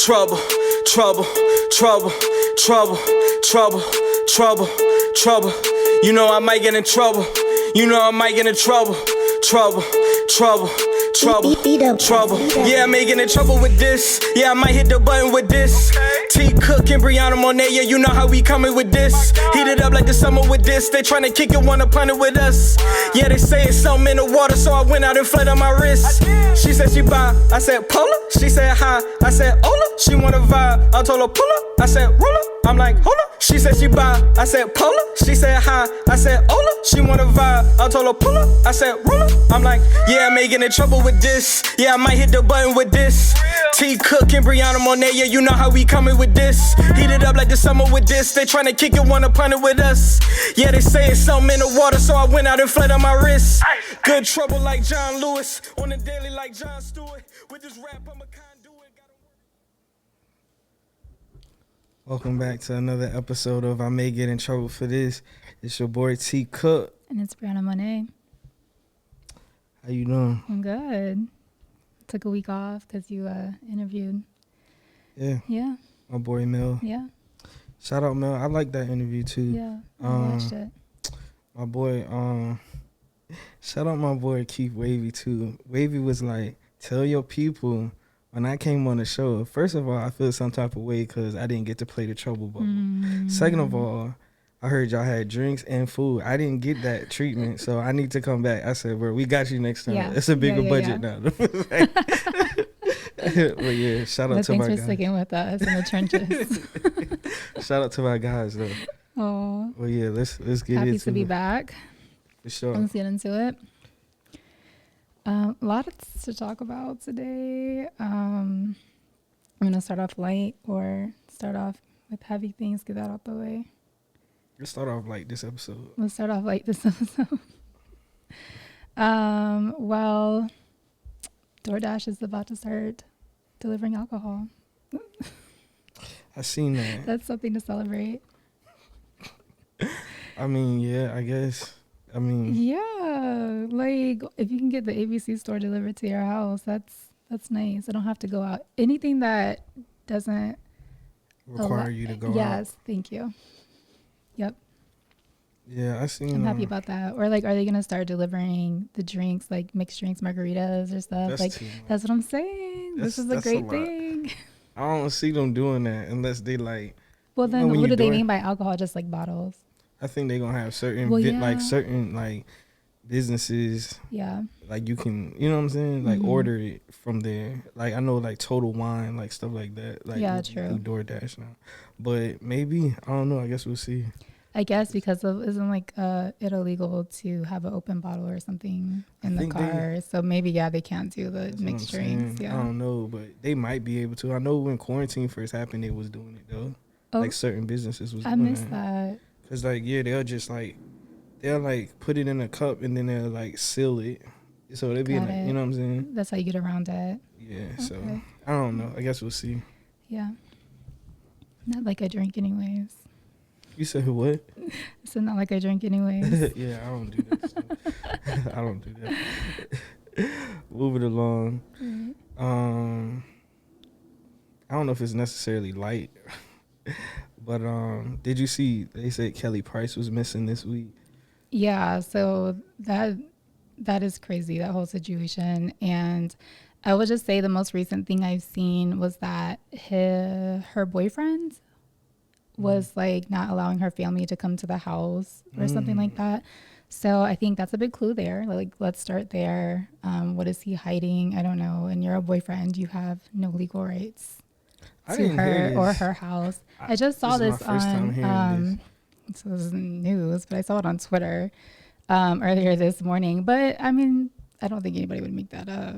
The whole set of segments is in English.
trouble, trouble, trouble, trouble, trouble, trouble, trouble. You know I might get in trouble. You know I might get in trouble. Trouble, trouble, trouble, trouble. Yeah, I may get in trouble with this. Yeah, I might hit the button with this. T.Cooke Briaunna Monet, yeah, you know how we coming with this. Heat it up like the summer with this. They tryna kick it, wanna punt it with us. Yeah, they say it's something in the water, so I went out and flooded on my wrist. She said she buy, I said pull up. She said hi, I said hola. She wanna vibe, I told her pull up. I said roll up, I'm like hold up. She said she buy, I said pull up. She said hi, I said hola. She wanna vibe, I told her pull up. I said roll up, I'm like yeah, I may get in trouble with this. Yeah, I might hit the button with this. T.Cooke Briaunna Monet, yeah, you know how we coming with this. Heat it up like the summer with this. They tryna kick it, wanna punt it with us. Yeah, they say it's something in the water, so I went out and flooded on my wrist. Good trouble like John Lewis, on the daily like John Stewart. With this rap, I'm a conduit. Welcome back to another episode of I May Get in Trouble for This. It's your boy T.Cooke. And it's Briaunna Monet. How you doing? I'm good. Took a week off because you interviewed. Yeah. Yeah. My boy Mel. Yeah. Shout out Mel. I like that interview too. Yeah. I watched it. My boy, shout out my boy Keith Wavy too. Wavy was like, tell your people when I came on the show, first of all, I feel some type of way because I didn't get to play the Trouble Bubble. Second of all, I heard y'all had drinks and food. I didn't get that treatment, so I need to come back. I said, bro, we got you next time. Yeah. It's a bigger budget now. But yeah, shout out to my guys. Thanks for sticking with us in the trenches. Shout out to my guys, though. Oh. Well, yeah, let's get into it. Happy to be back. For sure. Let's get into it. A lot to talk about today. I'm going to start off light or start off with heavy things, get that out the way. Let's start off like this episode. Let's start off like this episode. Well, DoorDash is about to start delivering alcohol. I seen that. That's something to celebrate. I mean, yeah, I guess. I mean, yeah, like if you can get the ABC store delivered to your house, that's nice. I don't have to go out. Anything that doesn't require you to go out. Yes, thank you. Yep. Yeah, I seen. I'm happy about that. Or like, are they gonna start delivering the drinks, like mixed drinks, margaritas or stuff? That's like, that's what I'm saying. This is a great thing. I don't see them doing that unless they like. Well, then what do they mean by alcohol? Just like bottles? I think they're gonna have certain like certain like businesses. Yeah. Like you can, you know what I'm saying? Like order it from there. Like I know like Total Wine, like stuff like that. Like yeah, true. DoorDash now, but maybe I don't know. I guess we'll see. I guess because isn't like it illegal to have an open bottle or something in the car? So maybe they can't do the mixed drinks. Yeah. I don't know, but they might be able to. I know when quarantine first happened, they was doing it though. Oh, like certain businesses was. I missed that. Cause like they'll just like put it in a cup and then they'll like seal it, so they'll be like, you know what I'm saying. That's how you get around it. Yeah. Okay. So I don't know. I guess we'll see. Yeah. Not like I drink anyways. You said what? I said not like I drink anyways. Yeah, I don't do that stuff. I don't do that. Move it along. Mm-hmm. I don't know if it's necessarily light. But did you see they said Kelly Price was missing this week? Yeah, so that is crazy, that whole situation. And I would just say the most recent thing I've seen was that her boyfriend was like not allowing her family to come to the house or something like that. So I think that's a big clue there. Like, let's start there. What is he hiding? I don't know. And you're a boyfriend, you have no legal rights to her or her house. I just saw this on so this isn't news, but I saw it on Twitter earlier this morning. But I mean, I don't think anybody would make that up.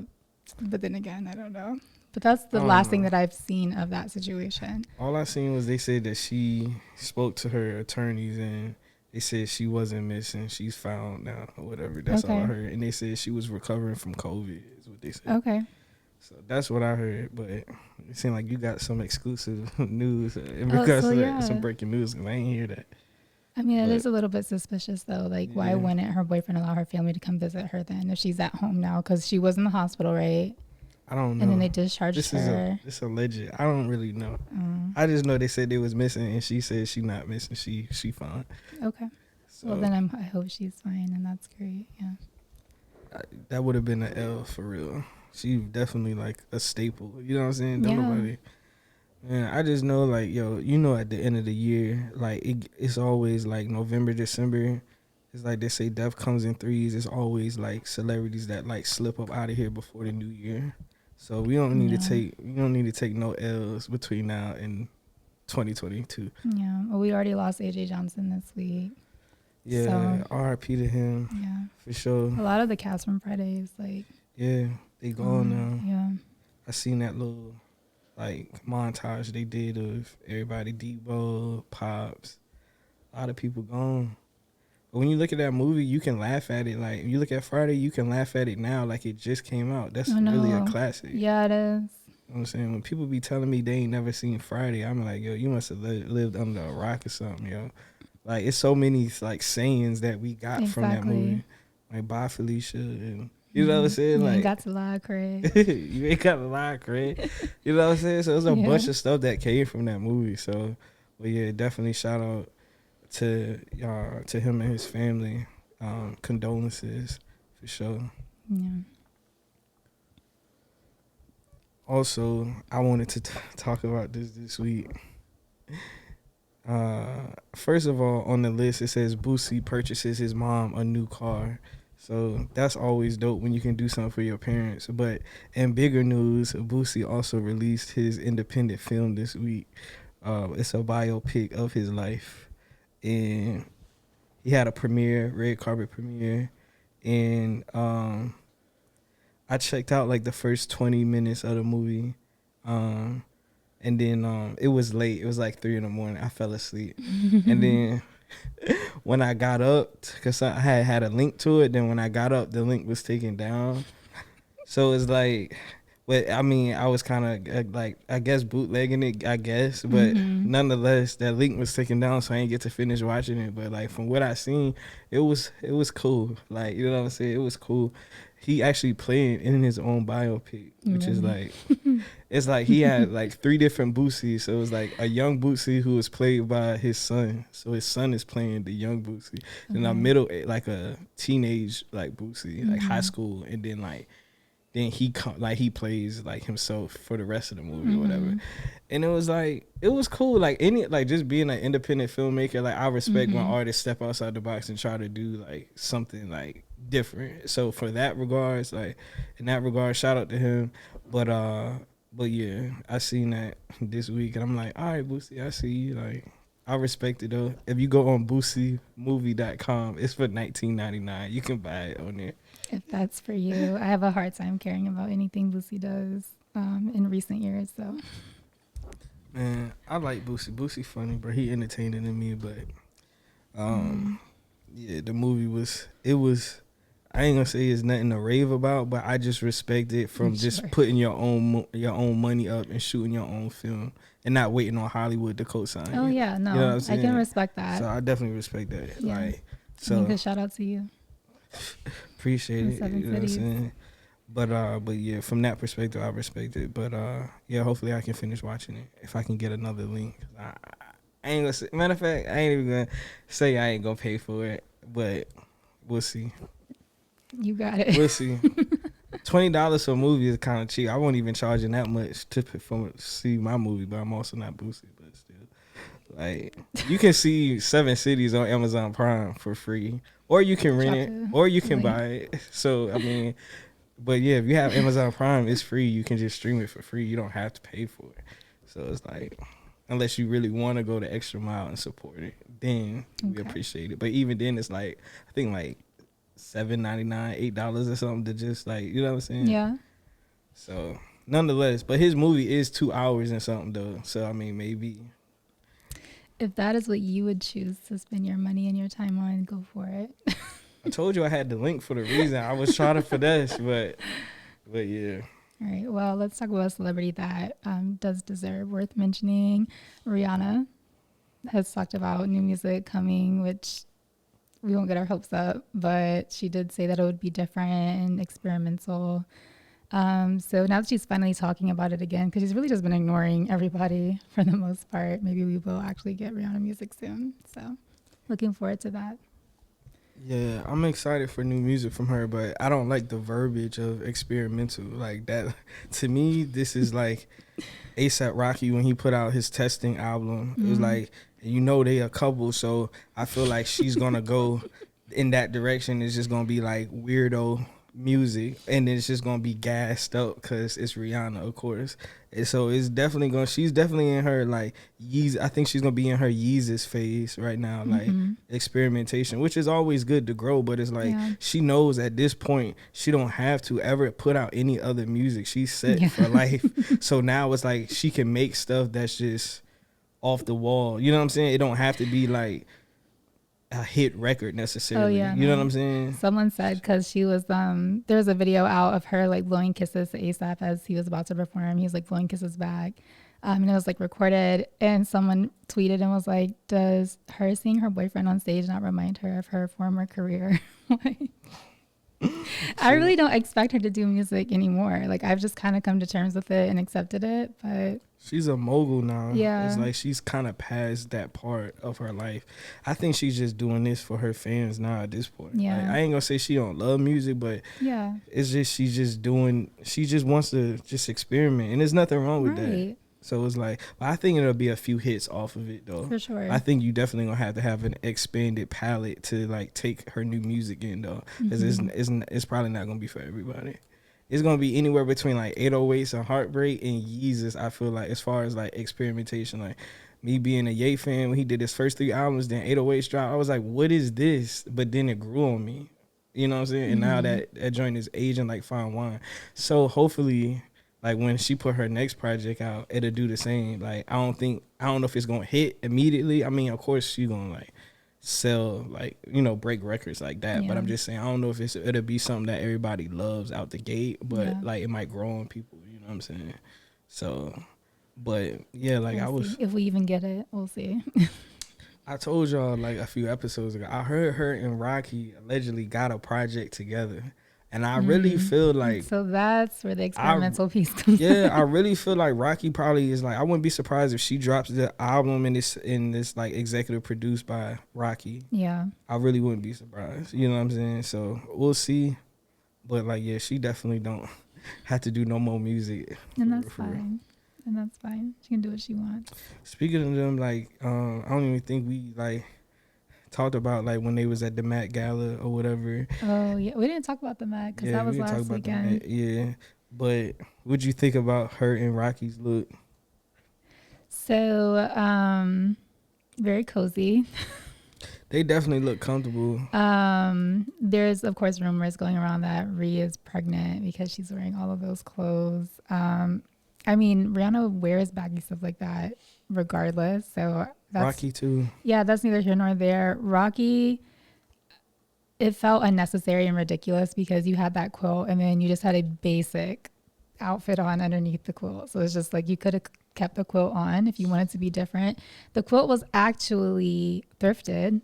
But then again, I don't know. But that's the last thing that I've seen of that situation. All I seen was they said that she spoke to her attorneys and they said she wasn't missing. She's found now or whatever. That's all I heard. And they said she was recovering from COVID is what they said. Okay. So that's what I heard, but it seemed like you got some exclusive news in regards to some breaking news, because I ain't hear that. I mean, it is a little bit suspicious, though. Like, why wouldn't her boyfriend allow her family to come visit her then if she's at home now? Because she was in the hospital, right? I don't know. And then they discharged This her. is alleged. I don't really know. Mm. I just know this is alleged. I don't really know. I just know they said they was missing, and she said she not missing. She fine. Okay. So Well, then I hope she's fine, and that's great. Yeah. that would have been an L for real. She definitely like a staple. You know what I'm saying? Don't nobody. Man, I just know like yo, you know, at the end of the year, like it's always like November, December. It's like they say death comes in threes. It's always like celebrities that like slip up out of here before the new year. So we don't need to take no L's between now and 2022. Yeah. Well, we already lost AJ Johnson this week. Yeah, so, R.I.P. to him. Yeah. For sure. A lot of the cast from Friday is like. Yeah, they gone now. Yeah. I seen that little like montage they did of everybody, Debo, Pops, a lot of people gone. But when you look at that movie, you can laugh at it. Like, you look at Friday, you can laugh at it now like it just came out. That's really a classic. Yeah, it is. You know what I'm saying? When people be telling me they ain't never seen Friday, I'm like, yo, you must have lived under a rock or something, yo. Like, it's so many, like, sayings that we got from that movie. Like, bye, Felicia. And, you know what I'm saying? You like, ain't got to lie, Craig. You ain't got to lie, Craig. You know what I'm saying? So, there's a bunch of stuff that came from that movie. So, but yeah, definitely shout out to him and his family. Condolences for sure. Yeah. Also, I wanted to talk about this week. First of all, on the list it says Boosie purchases his mom a new car. So that's always dope when you can do something for your parents. But in bigger news, Boosie also released his independent film this week. It's a biopic of his life. And he had a premiere, red carpet premiere, and I checked out like the first 20 minutes of the movie, and then it was late. It was like 3 a.m. I fell asleep, and then when I got up, cause I had a link to it. Then when I got up, the link was taken down. So it's like. But I mean, I was kind of like, I guess bootlegging it, I guess. But nonetheless, that link was taken down, so I didn't get to finish watching it. But like from what I seen, it was cool. Like, you know what I'm saying? It was cool. He actually played in his own biopic, which is like, it's like he had like 3 different Boosies. So it was like a young Boosie who was played by his son. So his son is playing the young Boosie. Then a middle, like a teenage like Boosie, like high school, and then like. Then he plays like himself for the rest of the movie or whatever, and it was cool. Like just being an independent filmmaker, like I respect when artists step outside the box and try to do like something like different. So for that regards, like in that regard, shout out to him. But yeah, I seen that this week and I'm like, all right, Boosie, I see you. Like I respect it though. If you go on BoosieMovie.com, it's for $19.99. You can buy it on there. If that's for you. I have a hard time caring about anything Boosie does in recent years. So, man, I like Boosie. Boosie funny, bro. He entertaining to me, but yeah, the movie was. I ain't gonna say it's nothing to rave about, but I just respect it from just putting your own money up and shooting your own film and not waiting on Hollywood to co-sign. Oh yeah, no, you know I can respect that. So I definitely respect that. Yeah. Like, so a shout out to you. Appreciate it. You know what I'm saying? But yeah, from that perspective, I respect it. But yeah, hopefully I can finish watching it if I can get another link. I ain't gonna say. Matter of fact, I ain't even gonna say I ain't gonna pay for it, but we'll see. You got it. We'll see. $20 for a movie is kind of cheap. I won't even charge that much to see my movie, but I'm also not Boosie. But still, like you can see 7 Cities on Amazon Prime for free, or you can rent it, or you can buy it. So I mean, but yeah, if you have Amazon Prime, it's free. You can just stream it for free. You don't have to pay for it. So it's like, unless you really want to go the extra mile and support it, then we appreciate it. But even then, it's like I think like $7.99, $8 or something to just like, you know what I'm saying? Yeah. So nonetheless, but his movie is 2 hours and something though. So I mean, maybe if that is what you would choose to spend your money and your time on, go for it. I told you I had the link for the reason. I was trying to finesse, but yeah. All right. Well, let's talk about a celebrity that does deserve worth mentioning. Rihanna has talked about new music coming, which we won't get our hopes up, but she did say that it would be different and experimental. So now that she's finally talking about it again, because she's really just been ignoring everybody for the most part, maybe we will actually get Rihanna music soon. So looking forward to that. Yeah, I'm excited for new music from her, but I don't like the verbiage of experimental. Like that, to me, this is like A$AP Rocky when he put out his testing album. It was like, they a couple, so I feel like she's gonna go in that direction. It's just gonna be like weirdo music, and it's just gonna be gassed up because it's Rihanna, of course. And so it's definitely she's definitely in her like Yeezus. I think she's gonna be in her Yeezus phase right now, like experimentation, which is always good to grow, but it's like she knows at this point she don't have to ever put out any other music. She's set for life. So now it's like she can make stuff that's just off the wall. You know what I'm saying? It don't have to be like a hit record necessarily. You know what I'm saying? Someone said, because she was there's a video out of her like blowing kisses to A$AP as he was about to perform. He was like blowing kisses back, and it was like recorded, and someone tweeted and was like, does her seeing her boyfriend on stage not remind her of her former career? Like, I really don't expect her to do music anymore. Like, I've just kind of come to terms with it and accepted it, but she's a mogul now. Yeah. It's like she's kind of past that part of her life. I think she's just doing this for her fans now at this point. Yeah. Like, I ain't gonna say she don't love music, but it's just she just wants to just experiment, and there's nothing wrong with that. So it's like, but I think it'll be a few hits off of it though. For sure. I think you definitely gonna have an expanded palette to like take her new music in though, because it's probably not gonna be for everybody. It's gonna be anywhere between like 808s and Heartbreak and Yeezus. I feel like, as far as like experimentation, like me being a Ye fan, when he did his first 3 albums, then 808s dropped, I was like, what is this? But then it grew on me. You know what I'm saying? And now that joint is aging like fine wine. So hopefully, like when she put her next project out, it'll do the same. Like I don't know if it's gonna hit immediately. I mean, of course she gonna like sell, like, break records like that. But I'm just saying, I don't know if it'll be something that everybody loves out the gate, but like it might grow on people. You know what I'm saying? So, but yeah, like we'll see. If we even get it, we'll see. I told y'all like a few episodes ago, I heard her and Rocky allegedly got a project together. And I really feel like, so that's where the experimental piece comes in. I really feel like Rocky probably is like, I wouldn't be surprised if she drops the album and this like executive produced by Rocky. Yeah. I really wouldn't be surprised. You know what I'm saying? So we'll see. But like, yeah, she definitely don't have to do no more music. And that's fine. And that's fine. She can do what she wants. Speaking of them, like, I don't even think we like talked about like when they was at the Met Gala or whatever. Oh yeah, we didn't talk about the Met because that was last weekend. Yeah, but what'd you think about her and Rocky's look? So, very cozy. They definitely look comfortable. There's of course rumors going around that Rhea is pregnant because she's wearing all of those clothes. I mean, Rihanna wears baggy stuff like that regardless. So Rocky too. Yeah, that's neither here nor there. Rocky, it felt unnecessary and ridiculous because you had that quilt and then you just had a basic outfit on underneath the quilt. So it's just like you could have kept the quilt on if you wanted to be different. The quilt was actually thrifted.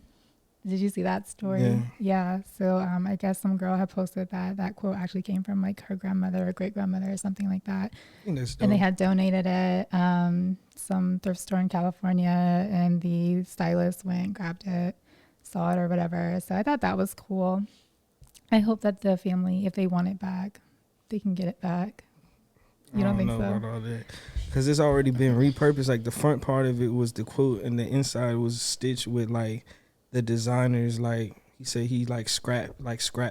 Did you see that story? Yeah. So I guess some girl had posted that quote actually came from like her grandmother or great grandmother or something like that. And they had donated it some thrift store in California, and the stylist went, grabbed it, saw it or whatever. So I thought that was cool. I hope that the family, if they want it back, they can get it back. You don't think so? About all that. Because it's already been repurposed. Like the front part of it was the quote, and the inside was stitched with like the designers, like he said he like scrap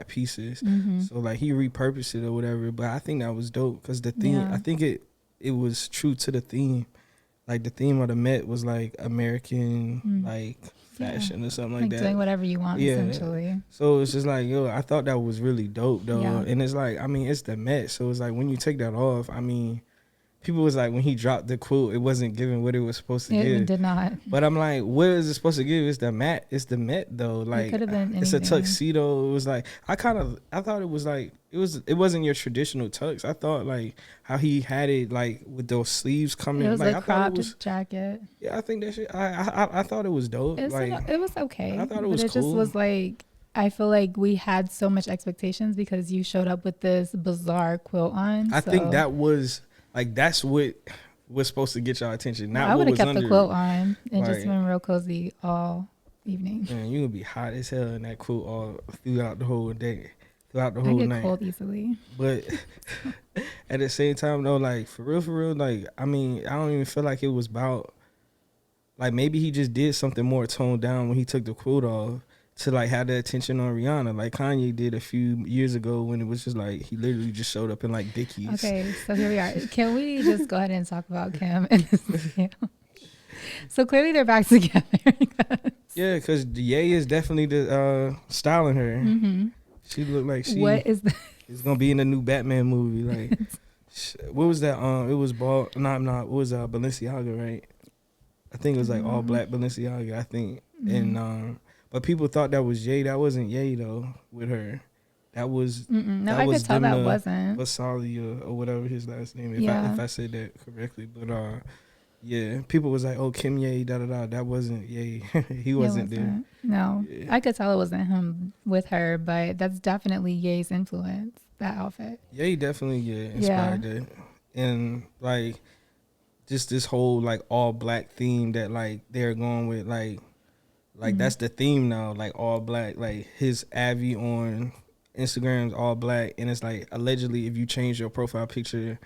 pieces. So like he repurposed it or whatever. But I think that was dope because the theme, I think it was true to the theme. Like the theme of the Met was like American like fashion or something like that. Doing whatever you want essentially. So it's just like, I thought that was really dope though. And it's like, I mean, it's the Met. So it's like when you take that off, I mean, people was like, when he dropped the quote, it wasn't giving what it was supposed to give. It did not. But I'm like, what is it supposed to give? It's the Met. It's the Met though. Like, it could have been anything. It's a tuxedo. It was like, I thought it was like, it wasn't your traditional tux. I thought like how he had it like with those sleeves coming. It was like a cropped jacket. Yeah, I think that shit. I thought it was dope. It was okay. I thought it was cool. It just was like, I feel like we had so much expectations because you showed up with this bizarre quilt on. I think that was like that's what was supposed to get y'all attention. Not I what would have was kept under the quilt it. on and Like, just been real cozy all evening. Man, you would be hot as hell in that quilt all throughout the whole day, throughout the I whole get night. cold easily. But at the same time, though, like for real, like I mean, I don't even feel like it was about. Like maybe he just did something more toned down when he took the quilt off to like have the attention on Rihanna, like Kanye did a few years ago when it was just like he literally just showed up in like Dickies. Okay, so here we are. Can we just go ahead and talk about Kim and this video? So clearly they're back together. Yeah, because Ye is definitely the styling her. Mm-hmm. She looked like she What is is gonna be in the new Batman movie. Like, what was that? It was what was Balenciaga, right? I think it was like all black Balenciaga. I think, and but people thought that was Ye. That wasn't Ye though. With her, that was no. that I was could tell that wasn't Vasali or whatever his last name. Yeah. If I said that correctly, but yeah, people was like, oh, Kim Ye, da da da. That wasn't Ye. He wasn't there. No, Yeah. I could tell it wasn't him with her, but that's definitely Ye's influence. That outfit. Ye definitely inspired that, and like just this whole like all black theme that like they're going with like that's the theme now, like all black. Like his Avi on Instagram's all black, and it's like allegedly if you change your profile picture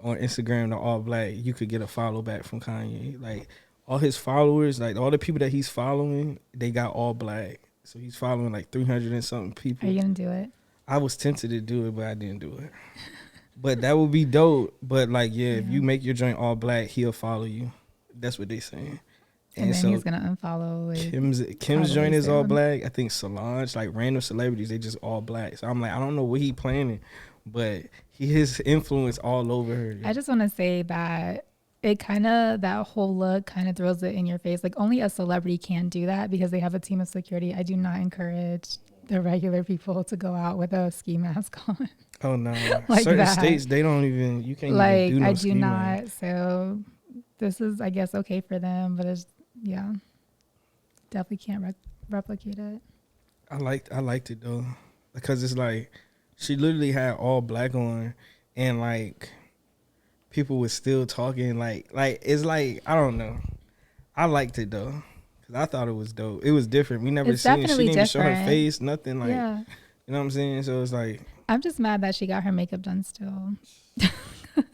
on Instagram to all black, you could get a follow back from Kanye. Like all his followers, like all the people that he's following, they got all black. So he's following like 300 and something people. Are you gonna do it? I was tempted to do it, but I didn't do it. But that would be dope. But like, if you make your joint all black, he'll follow you. That's what they saying. And then he's gonna unfollow. Kim's joint is all black. I think Solange, like random celebrities, they just all black. So I'm like, I don't know what he planning, but his influence all over her. I just want to say that it that whole look kind of throws it in your face. Like only a celebrity can do that because they have a team of security. I do not encourage the regular people to go out with a ski mask on. Oh no! Like certain that. states they don't even. You can't like even do no I do ski not. mask. So this is, I guess, okay for them, but it's definitely can't replicate it. I liked it though because it's like she literally had all black on, and like people was still talking like it's like I don't know. I liked it though because I thought it was dope. It was different. We never seen it. She didn't even show her face, nothing like. Yeah. You know what I'm saying? So it's like I'm just mad that she got her makeup done still.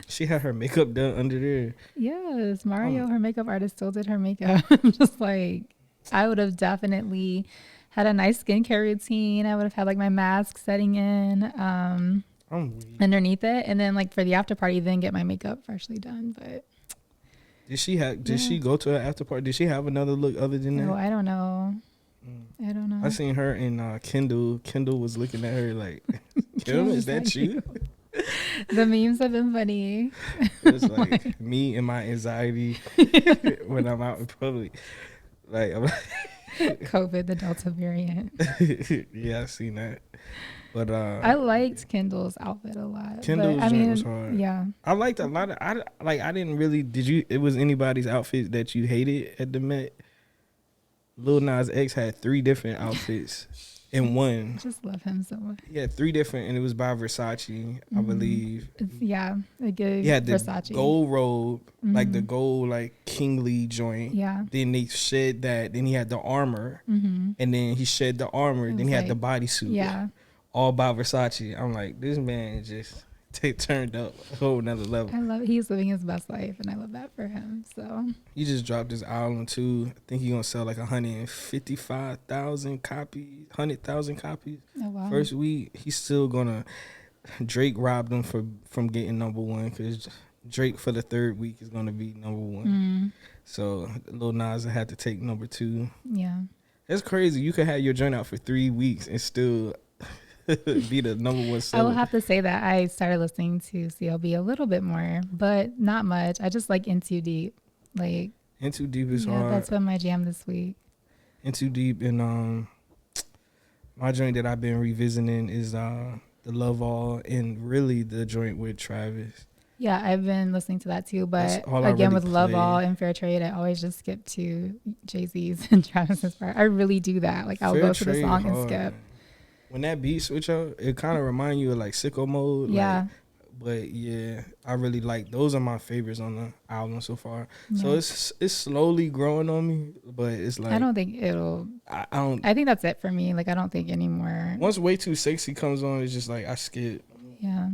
She had her makeup done under there. Yes, Mario, her makeup artist, still did her makeup. I'm just like, I would have definitely had a nice skincare routine. I would have had like my mask setting in underneath it, and then like for the after party, then get my makeup freshly done. But did she go to her after party? Did she have another look other than that? No, I don't know. I don't know. I seen her and Kendall. Kendall was looking at her like, Kim, is that you? The memes have been funny. It's like me and my anxiety when I'm out in public. Like, I'm COVID, the Delta variant. Yeah, I seen that. But I liked Kendall's outfit a lot. Kendall's joint was hard. Yeah, I liked a lot of. I didn't really. Did you? It was anybody's outfit that you hated at the Met? Lil Nas X had 3 different outfits in one. I just love him so much. He had 3 different, and it was by Versace, I believe. He had the Versace gold robe, like the gold like kingly joint. Yeah. Then they shed that. Then he had the armor, and then he shed the armor. Then he had the bodysuit. Yeah. All by Versace. I'm like, this man just turned up a whole nother level. I love it. He's living his best life, and I love that for him. So he just dropped his album too. I think he's gonna sell like 155,000 copies, 100,000 copies. Oh wow! First week, he's still gonna. Drake robbed him from getting #1 because Drake for the 3rd week is gonna be #1. So Lil Nas had to take #2. Yeah, that's crazy. You could have your joint out for 3 weeks and still be the #1 seller. I will have to say that I started listening to CLB a little bit more, but not much. I just like In Too Deep. Like In Too Deep is hard. That's been my jam this week. In Too Deep, and my joint that I've been revisiting is the Love All, and really the joint with Travis. Yeah, I've been listening to that too, but again really with Love All and Fair Trade, I always just skip to Jay-Z's and Travis's part. I really do that. Like I'll go to the song and skip. when that beat switch out, it kind of remind you of like Sicko Mode. Yeah. Like, but yeah, I really like those are my favorites on the album so far. Yeah. So it's slowly growing on me, but it's like I don't think it'll. I don't. I think that's it for me. Like I don't think anymore. Once Way Too Sexy comes on, it's just like I skip. Yeah.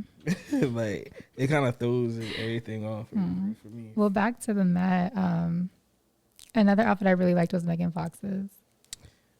Like it kind of throws everything off for me. Well, back to the Met. Another outfit I really liked was Megan Fox's.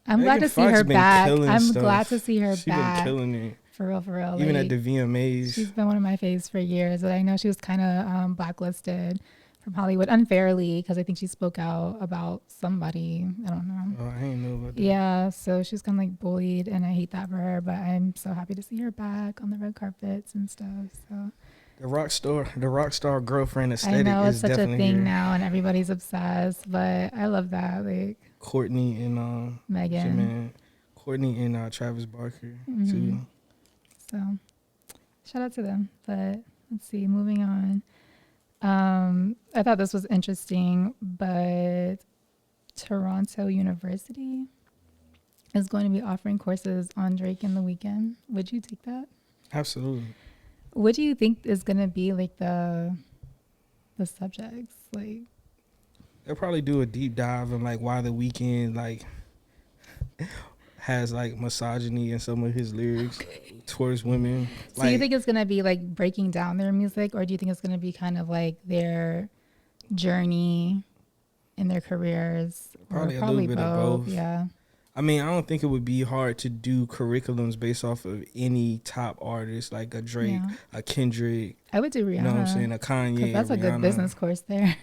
I'm glad to see her back. I'm glad to see her back. She's been killing it. For real. Even like, at the VMAs. She's been one of my faves for years. But I know she was kind of blacklisted from Hollywood unfairly because I think she spoke out about somebody. I don't know. Oh, I ain't know about that. Yeah, so she was kind of like bullied, and I hate that for her. But I'm so happy to see her back on the red carpets and stuff. So the rock star girlfriend aesthetic. I know it's such a thing here. now, and everybody's obsessed. But I love that, like Courtney and Megan, Courtney and Travis Barker too. So shout out to them. But let's see, moving on. I thought this was interesting, but Toronto University is going to be offering courses on Drake in the weekend. Would you take that? Absolutely. What do you think is going to be like the subjects? Like they'll probably do a deep dive on like why the Weeknd like has like misogyny in some of his lyrics towards women. So you think it's going to be like breaking down their music, or do you think it's going to be kind of like their journey in their careers? Probably a little bit of both. Yeah. I mean, I don't think it would be hard to do curriculums based off of any top artist, like a Drake, a Kendrick. I would do Rihanna. You know what I'm saying? A Kanye. That's a good business course there.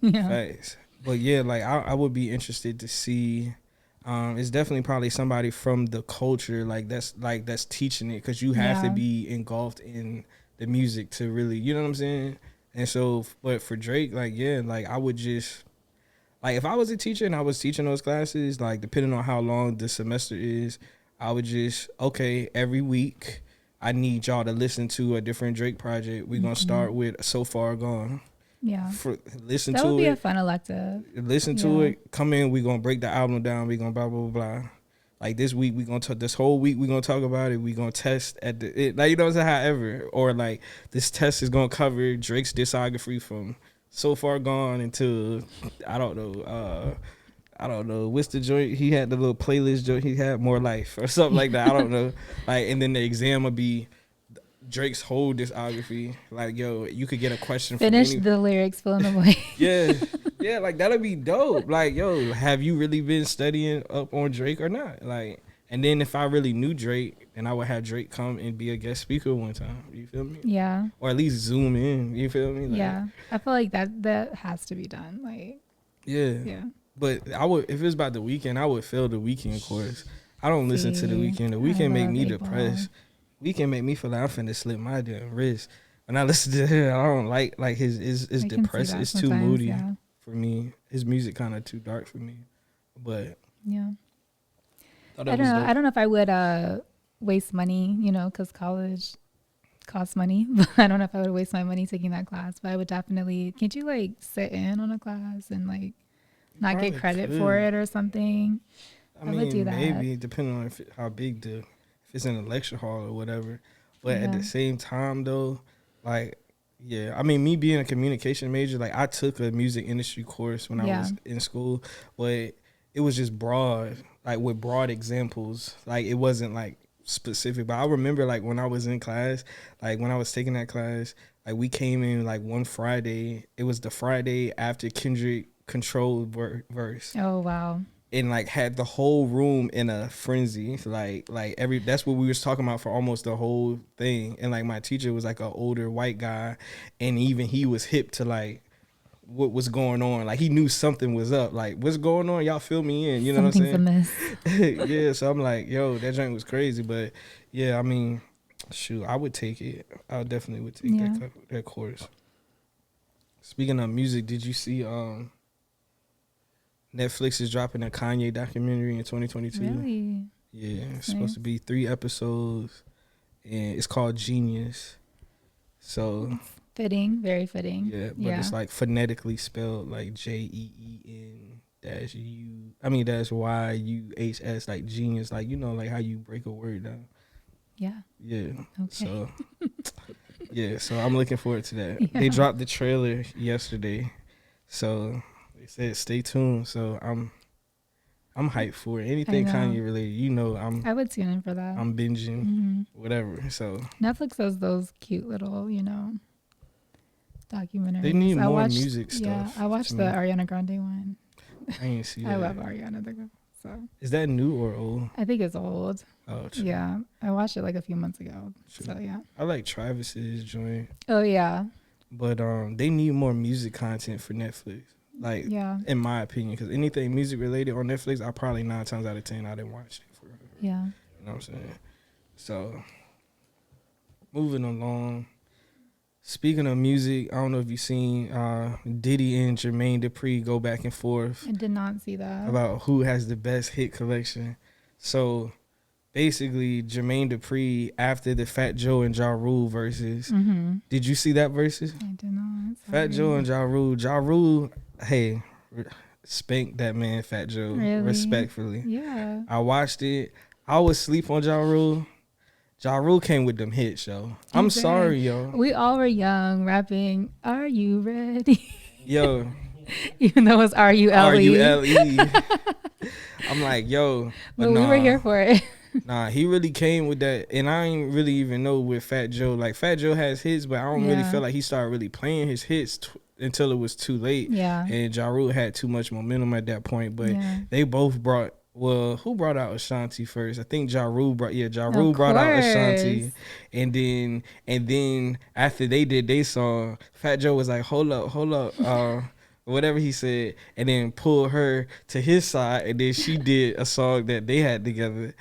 Yeah. Facts. But yeah, like I would be interested to see. It's definitely probably somebody from the culture that's teaching it, because you have to be engulfed in the music to really, you know what I'm saying? And so, but for Drake, like, yeah, like I would just, like if I was a teacher and I was teaching those classes, like depending on how long the semester is, I would just, okay, every week I need y'all to listen to a different Drake project. We're going to start with So Far Gone. Yeah. Listen that to it. That would be a fun elective. Listen to it. Come in. We're going to break the album down. We're going to blah, blah, blah, blah. Like this week, we're going to this whole week, we're going to talk about it. We're going to test at like, you know what I'm saying? However, or like this test is going to cover Drake's discography from So Far Gone until, I don't know. What's the joint? He had the little playlist joint. He had More Life or something like that. I don't know. Like, and then the exam would be Drake's whole discography. Like, yo, you could get a question. Finish the lyrics, fill in the void. Yeah, like that'd be dope. Like, yo, have you really been studying up on Drake or not? Like, and then if I really knew Drake, then I would have Drake come and be a guest speaker one time. You feel me? Yeah. Or at least zoom in. You feel me? Like, yeah, I feel like that has to be done. Like, yeah. But I would, if it's about the Weeknd, I would fail the Weeknd course. I don't listen to the Weeknd. The Weeknd make me depressed. Weeknd make me feel like I'm finna slip my damn wrist. When I listen to him, I don't like his depressed. It's too moody for me. His music kind of too dark for me. But yeah, I don't know. I don't know if I would waste money, because college costs money. But I don't know if I would waste my money taking that class. But I would definitely. Can't you like sit in on a class and like not get credit for it or something? I mean, would do that. Maybe depending on how big if it's in a lecture hall or whatever. But at the same time though, like, yeah, I mean, me being a communication major, like I took a music industry course when I was in school, but it was just broad, like with broad examples. Like it wasn't like specific. But I remember like when I was in class, like when I was taking that class, like we came in like one Friday. It was the Friday after Kendrick Control verse. Oh wow. And like had the whole room in a frenzy, like that's what we was talking about for almost the whole thing. And like my teacher was like an older white guy, and even he was hip to like what was going on. Like he knew something was up. Like, what's going on? Y'all fill me in. You know what I'm saying? Amiss. Yeah. So I'm like, yo, that joint was crazy. But yeah, I mean, shoot, I would take it. I definitely would take that course. Speaking of music, did you see Netflix is dropping a Kanye documentary in 2022. Really? Yeah, it's supposed to be 3 episodes, and it's called Genius. So fitting, very fitting. Yeah, but it's like phonetically spelled like JEENIUS. dash U. I mean dash YUHS, like genius, like you know, like how you break a word down. Yeah. Yeah. Okay. So yeah, so I'm looking forward to that. Yeah. They dropped the trailer yesterday, so they said stay tuned. So I'm hyped for it. Anything Kanye related, you know, I would tune in for that. I'm binging whatever. So Netflix does those cute little, you know, documentaries. they need more music stuff. Yeah, I watched the Ariana Grande one. I ain't see that. I love Ariana the girl. So is that new or old? I think it's old. Oh, true. Yeah, I watched it like a few months ago. True. So yeah, I like Travis's joint. Oh yeah, but they need more music content for Netflix. Like, yeah, in my opinion, because anything music related on Netflix, I probably 9 times out of 10 I didn't watch it. Yeah, you know what I'm saying. So moving along. Speaking of music, I don't know if you've seen Diddy and Jermaine Dupri go back and forth. I did not see that. About who has the best hit collection. So basically, Jermaine Dupri, after the Fat Joe and Ja Rule versus, did you see that versus? I did not. Sorry. Fat Joe and Ja Rule. Ja Rule, hey, spanked that man, Fat Joe, respectfully. Yeah. I watched it. I was asleep on Ja Rule. Ja Rule came with them hits, yo. I'm sorry, yo. We all were young, rapping, "Are you ready?" Yo. Even though it's R-U-L-E. R-U-L-E. I'm like, yo. But we were here for it. Nah, he really came with that. And I ain't really even know with Fat Joe. Like, Fat Joe has hits, but I don't really feel like he started really playing his hits until it was too late. Yeah. And Ja Rule had too much momentum at that point. But they both brought... Well, who brought out Ashanti first? I think Ja Rule brought out Ashanti. And then after they did their song, Fat Joe was like, hold up, whatever he said, and then pulled her to his side, and then she did a song that they had together.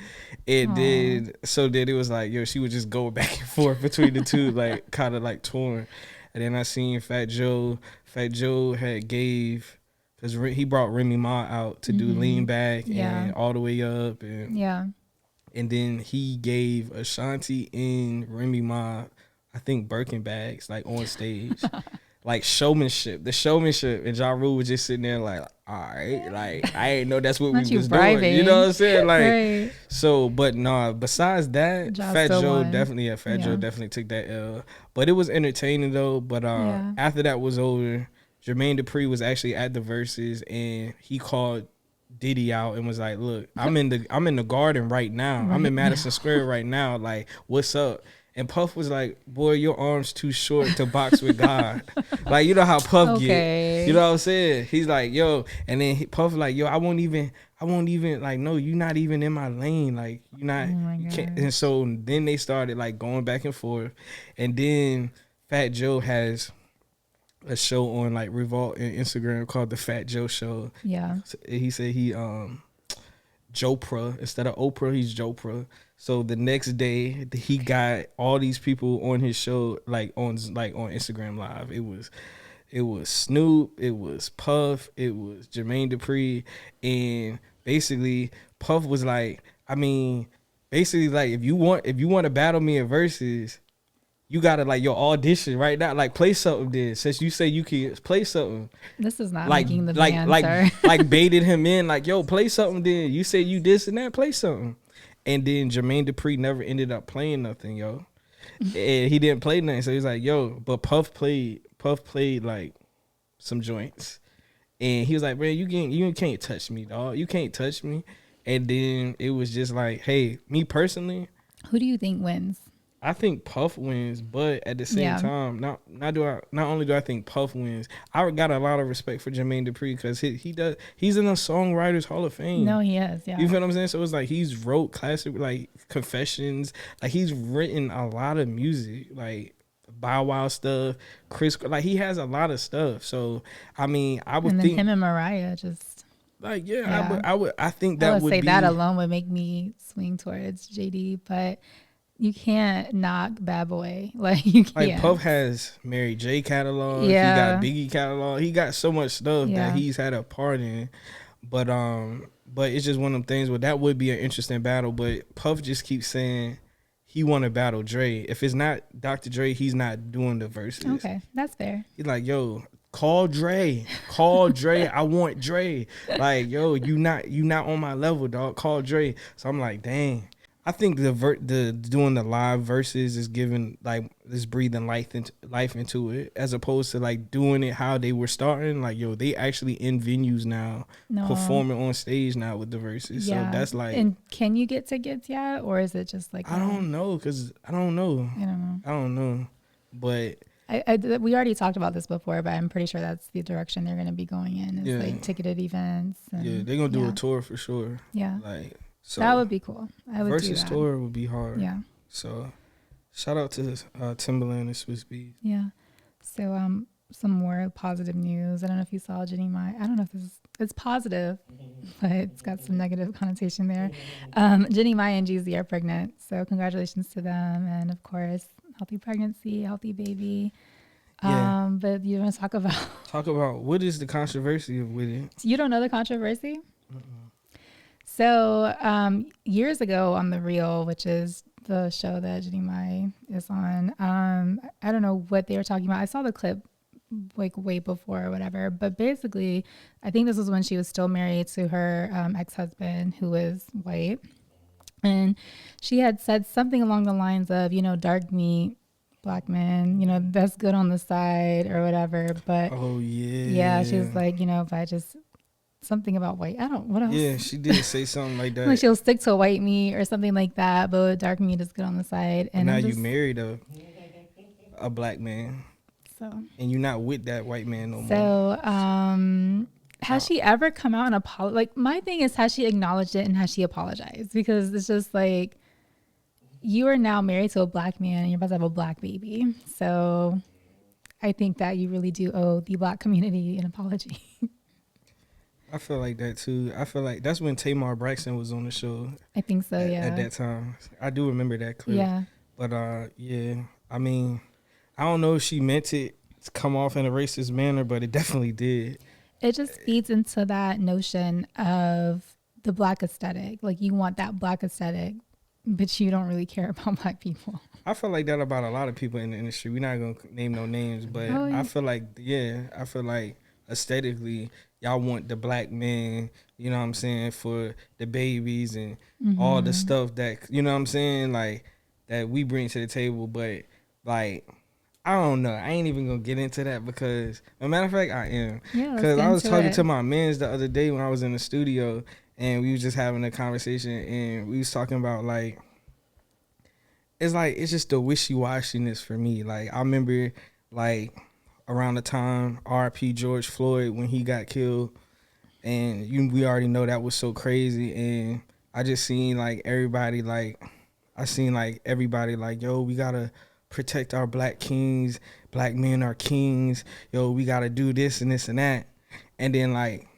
And then it was like, yo, she would just go back and forth between the two, like kind of like torn. And then I seen Fat Joe had gave... Because he brought Remy Ma out to do Lean Back and All the Way Up. And then he gave Ashanti and Remy Ma, I think, Birkin bags, like, on stage. Like, showmanship. The showmanship. And Ja Rule was just sitting there like, all right. Like, I ain't know that's what we was doing. You know what I'm saying? Like, so, but nah, besides that, Fat Joe definitely took that L. But it was entertaining, though. But after that was over... Jermaine Dupri was actually at the Versus, and he called Diddy out and was like, "Look, I'm in the Garden right now. I'm in Madison Square right now. Like, what's up?" And Puff was like, "Boy, your arm's too short to box with God." Like, you know how Puff get. You know what I'm saying? He's like, "Yo," and then Puff was like, "Yo, I won't even like, no, you're not even in my lane. Like, you're not. You can't." And so then they started like going back and forth, and then Fat Joe has a show on like Revolt and Instagram called the Fat Joe Show. Yeah. He said he Jopra instead of Oprah, he's Jopra. So the next day he got all these people on his show like on Instagram Live. It was Snoop, it was Puff, it was Jermaine Dupri, and basically Puff was like, I mean, basically like if you want to battle me in verses, you gotta like your audition right now. Like play something then. Since you say you can play something. This is not like, making the like, band, like, sir. like baited him in. Like, yo, play something then. You say you this and that, play something. And then Jermaine Dupri never ended up playing nothing, yo. And he didn't play nothing. So he's like, yo, but Puff played like some joints. And he was like, man, you can't touch me, dog. You can't touch me. And then it was just like, hey, me personally. Who do you think wins? I think Puff wins, but at the same time, not only do I think Puff wins, I got a lot of respect for Jermaine Dupri because he's in the Songwriters Hall of Fame. No, he is. Yeah, you feel what I'm saying? So it's like he's wrote classic like Confessions, like he's written a lot of music, like Bow Wow stuff, Chris, like he has a lot of stuff. So I mean, I would think him and Mariah just. Like I think that would say be, that alone would make me swing towards JD, but. You can't knock Bad Boy. Like, you can't. Like, Puff has Mary J catalog. Yeah. He got Biggie catalog. He got so much stuff that he's had a part in. But it's just one of them things where that would be an interesting battle. But Puff just keeps saying he want to battle Dre. If it's not Dr. Dre, he's not doing the verses. Okay, that's fair. He's like, yo, Call Dre. Call Dre. I want Dre. Like, yo, you not on my level, dog. Call Dre. So I'm like, dang. I think the doing the live verses is giving like this breathing life into it, as opposed to like doing it how they were starting. Like, yo, they actually in venues now, performing on stage now with the verses. Yeah. So that's like. And can you get tickets yet, or is it just like I don't know, cause I don't know. I don't know, but. We already talked about this before, but I'm pretty sure that's the direction they're going to be going in. Is like ticketed events. And, they're gonna do a tour for sure. Yeah, like so that would be cool. I would versus do that. Tour would be hard. Yeah. So shout out to Timbaland and Swiss Beats. Yeah. So some more positive news. I don't know if you saw Jenny Mai. I don't know if it's positive, but it's got some negative connotation there. Jenny Mai and Jeezy are pregnant, so congratulations to them, and of course, healthy pregnancy, healthy baby. Yeah. But you want to talk about what is the controversy with it? You don't know the controversy? So years ago on The Real, which is the show that Jenny Mai is on, I don't know what they were talking about. I saw the clip like way before or whatever, but basically I think this was when she was still married to her ex-husband, who was white, and she had said something along the lines of, dark meat, black men, that's good on the side or whatever. But she was like, if I just something about white, what else? Yeah, she did say something like that. Like she'll stick to white meat or something like that, but dark meat is good on the side. And now you married a black man, and you're not with that white man no more. So has she ever come out and apologized? Like, my thing is, has she acknowledged it and has she apologized? Because it's just like, you are now married to a black man and you're about to have a black baby. So I think that you really do owe the black community an apology. I feel like that too. I feel like that's when Tamar Braxton was on the show. I think so, yeah. At that time. I do remember that clip. Yeah. But I mean, I don't know if she meant it to come off in a racist manner, but it definitely did. It just feeds into that notion of the black aesthetic. Like, you want that black aesthetic, but you don't really care about black people. I feel like that about a lot of people in the industry. We're not going to name no names, but I feel like aesthetically, y'all want the black man, you know what I'm saying, for the babies and all the stuff that, you know what I'm saying, like, that we bring to the table. But, like, I don't know. I ain't even going to get into that because, as a matter of fact, I am. Yeah, because I was talking to my mans the other day when I was in the studio, and we was just having a conversation, and we was talking about, like, it's just the wishy-washiness for me. Like, I remember, like, around the time R.I.P. George Floyd, when he got killed, and we already know that was so crazy, and I just seen like everybody like, yo, we gotta protect our black kings, black men are kings, yo, we gotta do this and this and that, and then like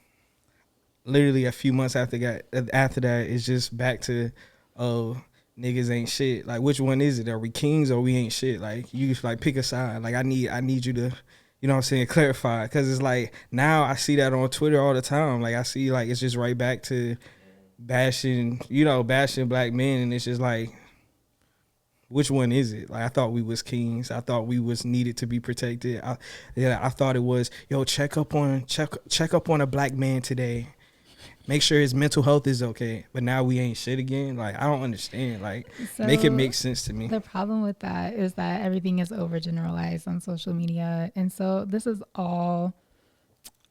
literally a few months after that, it's just back to, oh, niggas ain't shit. Like, which one is it? Are we kings or we ain't shit? Like, you just like pick a side. Like, I need you to, you know what I'm saying, clarify. Because it's like, now I see that on Twitter all the time. Like, I see, like, it's just right back to bashing black men. And it's just like, which one is it? Like, I thought we was kings. I thought we was needed to be protected. I thought it was, yo, check up on a black man today. Make sure his mental health is okay. But now we ain't shit again. Like, I don't understand. Like, so make it make sense to me. The problem with that is that everything is overgeneralized on social media. And so this is all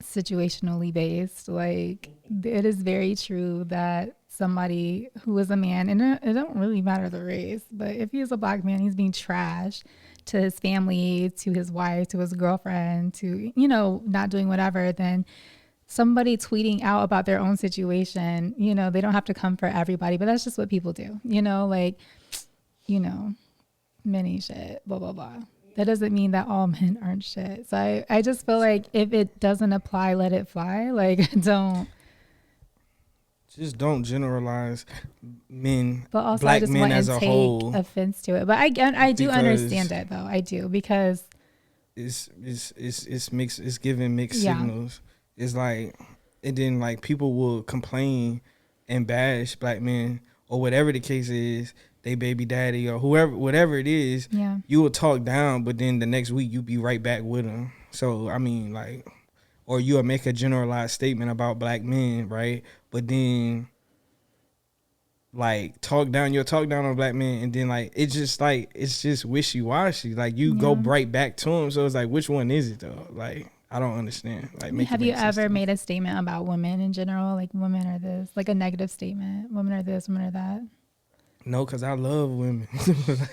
situationally based. Like, it is very true that somebody who is a man, and it don't really matter the race, but if he is a black man, he's being trashed to his family, to his wife, to his girlfriend, to, not doing whatever, then somebody tweeting out about their own situation, they don't have to come for everybody, but that's just what people do, many shit, blah, blah, blah. That doesn't mean that all men aren't shit. So I just feel like if it doesn't apply, let it fly. Like, don't generalize men, but also black I just men want as to a take whole. offense to it. But I do understand it though. I do, because it's giving mixed signals. It's like, and then like people will complain and bash black men or whatever the case is, they baby daddy or whoever, whatever it is, Yeah. you will talk down, but then the next week you be right back with them. So I mean, like, or you'll make a generalized statement about black men, right? But then like you'll talk down on black men, and then like it's just wishy washy. Like you go right back to them. So it's like, which one is it though? Like I don't understand. Like, have you ever made a statement about women in general? Like women are this, like a negative statement. Women are this, women are that. No, because I love women.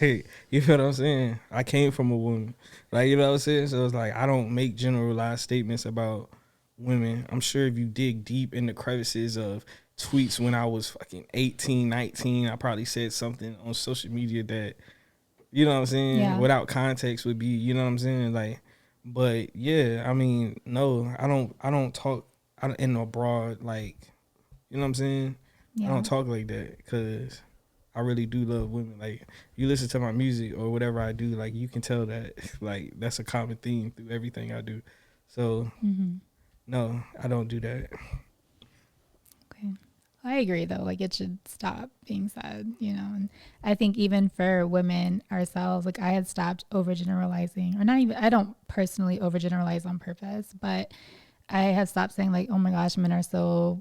Like, you feel what I'm saying? I came from a woman. Like, you know what I'm saying? So it's like, I don't make generalized statements about women. I'm sure if you dig deep in the crevices of tweets when I was fucking 18, 19, I probably said something on social media that, you know what I'm saying, without context would be, you know what I'm saying? Like, but yeah, I mean, no, I don't talk in a broad, like, you know what I'm saying? I don't talk like that because I really do love women. Like, you listen to my music or whatever I do, like, you can tell that, like, that's a common theme through everything I do. So, no, I don't do that. Okay. I agree, though. Like, it should stop being said, you know. And I think even for women ourselves, like, I had stopped overgeneralizing, or not even, I don't personally overgeneralize on purpose, but I have stopped saying, like, oh my gosh, men are so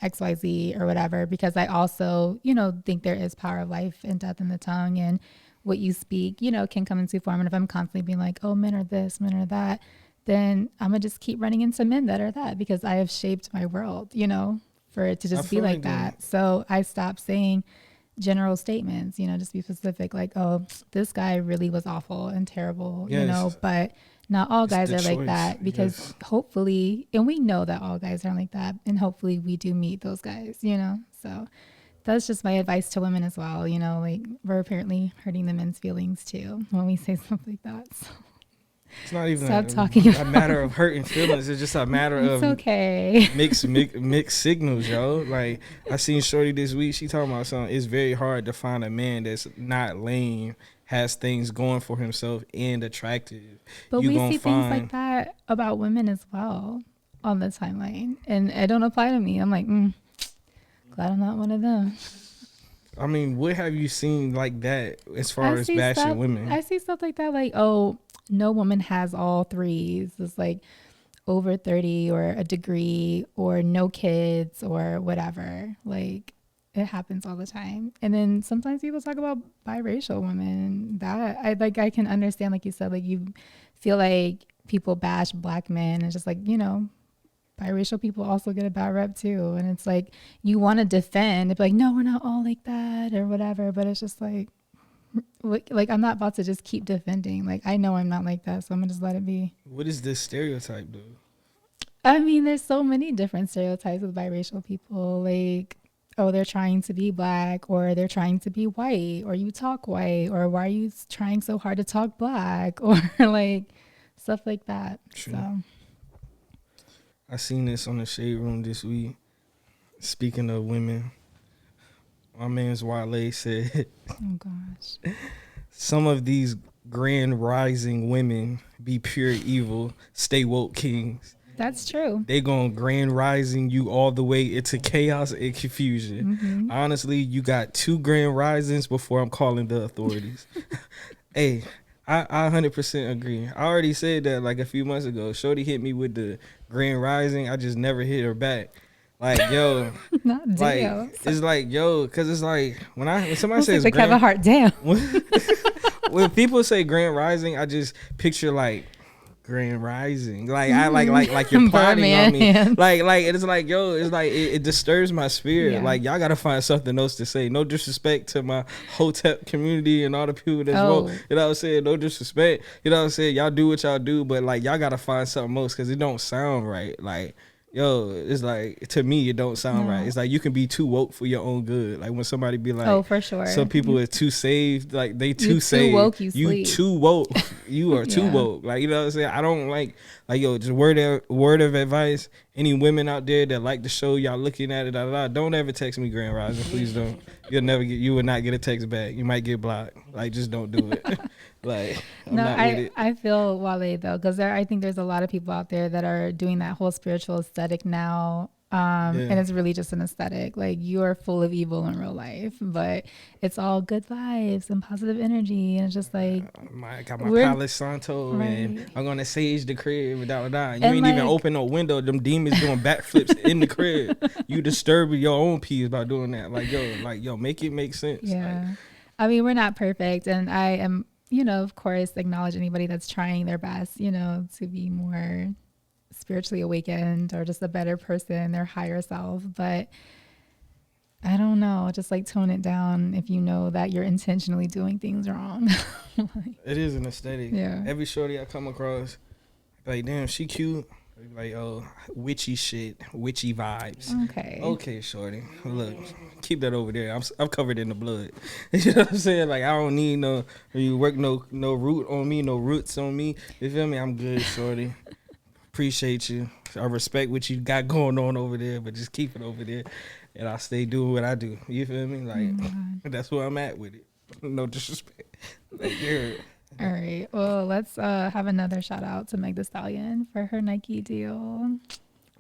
XYZ or whatever, because I also, you know, think there is power of life and death in the tongue, and what you speak, you know, can come into form. And if I'm constantly being like, oh, men are this, men are that, then I'm gonna just keep running into men that are that, because I have shaped my world, you know, for it to just be like that. So I stopped saying general statements, you know, just be specific, like, oh, this guy really was awful and terrible, you know, but not all guys are like that, because hopefully, and we know that all guys aren't like that, and hopefully we do meet those guys, you know. So that's just my advice to women as well, you know, like, we're apparently hurting the men's feelings too when we say stuff like that. So it's not even a matter of hurting feelings. It's just a matter of mixed signals, yo. Like, I seen Shorty this week. She talking about something. It's very hard to find a man that's not lame, has things going for himself, and attractive. But we see things like that about women as well on the timeline, and it don't apply to me. I'm like, glad I'm not one of them. I mean, what have you seen like that as far as bashing women? I see stuff like that, like, oh, no woman has all threes. It's like over 30 or a degree or no kids or whatever. Like, it happens all the time. And then sometimes people talk about biracial women. That I can understand, like you said, like, you feel like people bash black men. It's just like, you know, biracial people also get a bad rep too. And it's like, you want to defend. It's like, no, we're not all like that or whatever. But it's just like I'm not about to just keep defending. Like, I know I'm not like that, so I'm gonna just let it be. What is this stereotype, though? I mean, there's so many different stereotypes with biracial people. Like, oh, they're trying to be black, or they're trying to be white, or you talk white, or why are you trying so hard to talk black, or like stuff like that. True. So I seen this on the Shade Room this week. Speaking of women, my man's Wale said, oh gosh, some of these grand rising women be pure evil, stay woke kings. That's true. They gonna grand rising you all the way into chaos and confusion. Honestly, you got 2 grand risings before I'm calling the authorities. Hey, I 100% agree. I already said that like a few months ago. Shorty hit me with the grand rising. I just never hit her back. Like, yo, not like, damn. it's like, yo, because it's like when somebody says like have a heart, damn. When people say grand rising, I just picture like grand rising, like I like you're plotting on me, like it's like, yo, it's like it disturbs my spirit. Like, y'all gotta find something else to say. No disrespect to my Hotep community and all the people that's woke, you know what I'm saying, no disrespect, you know what I'm saying, y'all do what y'all do, but like, y'all gotta find something else, because it don't sound right. Like, yo, it's like, to me, it don't sound right. It's like, you can be too woke for your own good. Like, when somebody be like, oh, for sure, some people are too saved, like they too saved. Too woke, you too woke. You are too woke. Like, you know what I'm saying? I don't like, yo, just word of advice. Any women out there that like the show, y'all looking at it, don't ever text me Grand Rising. Please don't. You will not get a text back. You might get blocked. Like, just don't do it. Like, I feel Wale though, because I think there's a lot of people out there that are doing that whole spiritual aesthetic now, And it's really just an aesthetic. Like, you are full of evil in real life, but it's all good vibes and positive energy. And it's just like, I got my Palo Santo, and I'm gonna sage the crib without a doubt. You ain't like, even open no window. Them demons doing backflips in the crib. You disturbing your own peace by doing that. Like, yo, make it make sense. Yeah. Like, I mean, we're not perfect, and I am, of course, acknowledge anybody that's trying their best, to be more spiritually awakened or just a better person, their higher self. But I don't know, just like tone it down if you know that you're intentionally doing things wrong. It is an aesthetic. Yeah. Every shorty I come across, like, damn, she cute. Like, oh, witchy shit, witchy vibes. Okay, shorty. Look, keep that over there. I'm covered in the blood. You know what I'm saying? Like, I don't need you work no root on me, no roots on me. You feel me? I'm good, shorty. Appreciate you. I respect what you got going on over there, but just keep it over there, and I'll stay doing what I do. You feel me? Like, that's where I'm at with it. No disrespect. Like, yeah. All right. Well, let's have another shout out to Meg Thee Stallion for her Nike deal.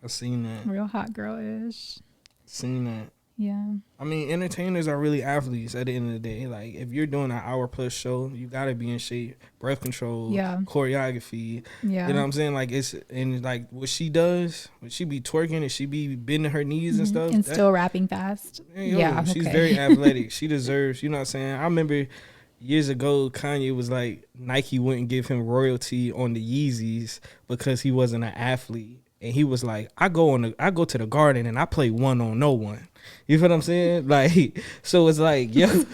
I seen that. Real hot girl-ish. Seen that. Yeah. I mean, entertainers are really athletes at the end of the day. Like, if you're doing an hour-plus show, you got to be in shape. Breath control, choreography. Yeah. You know what I'm saying? Like, and like what she does, when she be twerking and she be bending her knees and stuff. And still rapping fast. Man, she's very athletic. She deserves, you know what I'm saying? I remember years ago, Kanye was like, Nike wouldn't give him royalty on the Yeezys because he wasn't an athlete. And he was like, I go to the Garden and I play one on no one. You feel what I'm saying? Like, so it's like, yo,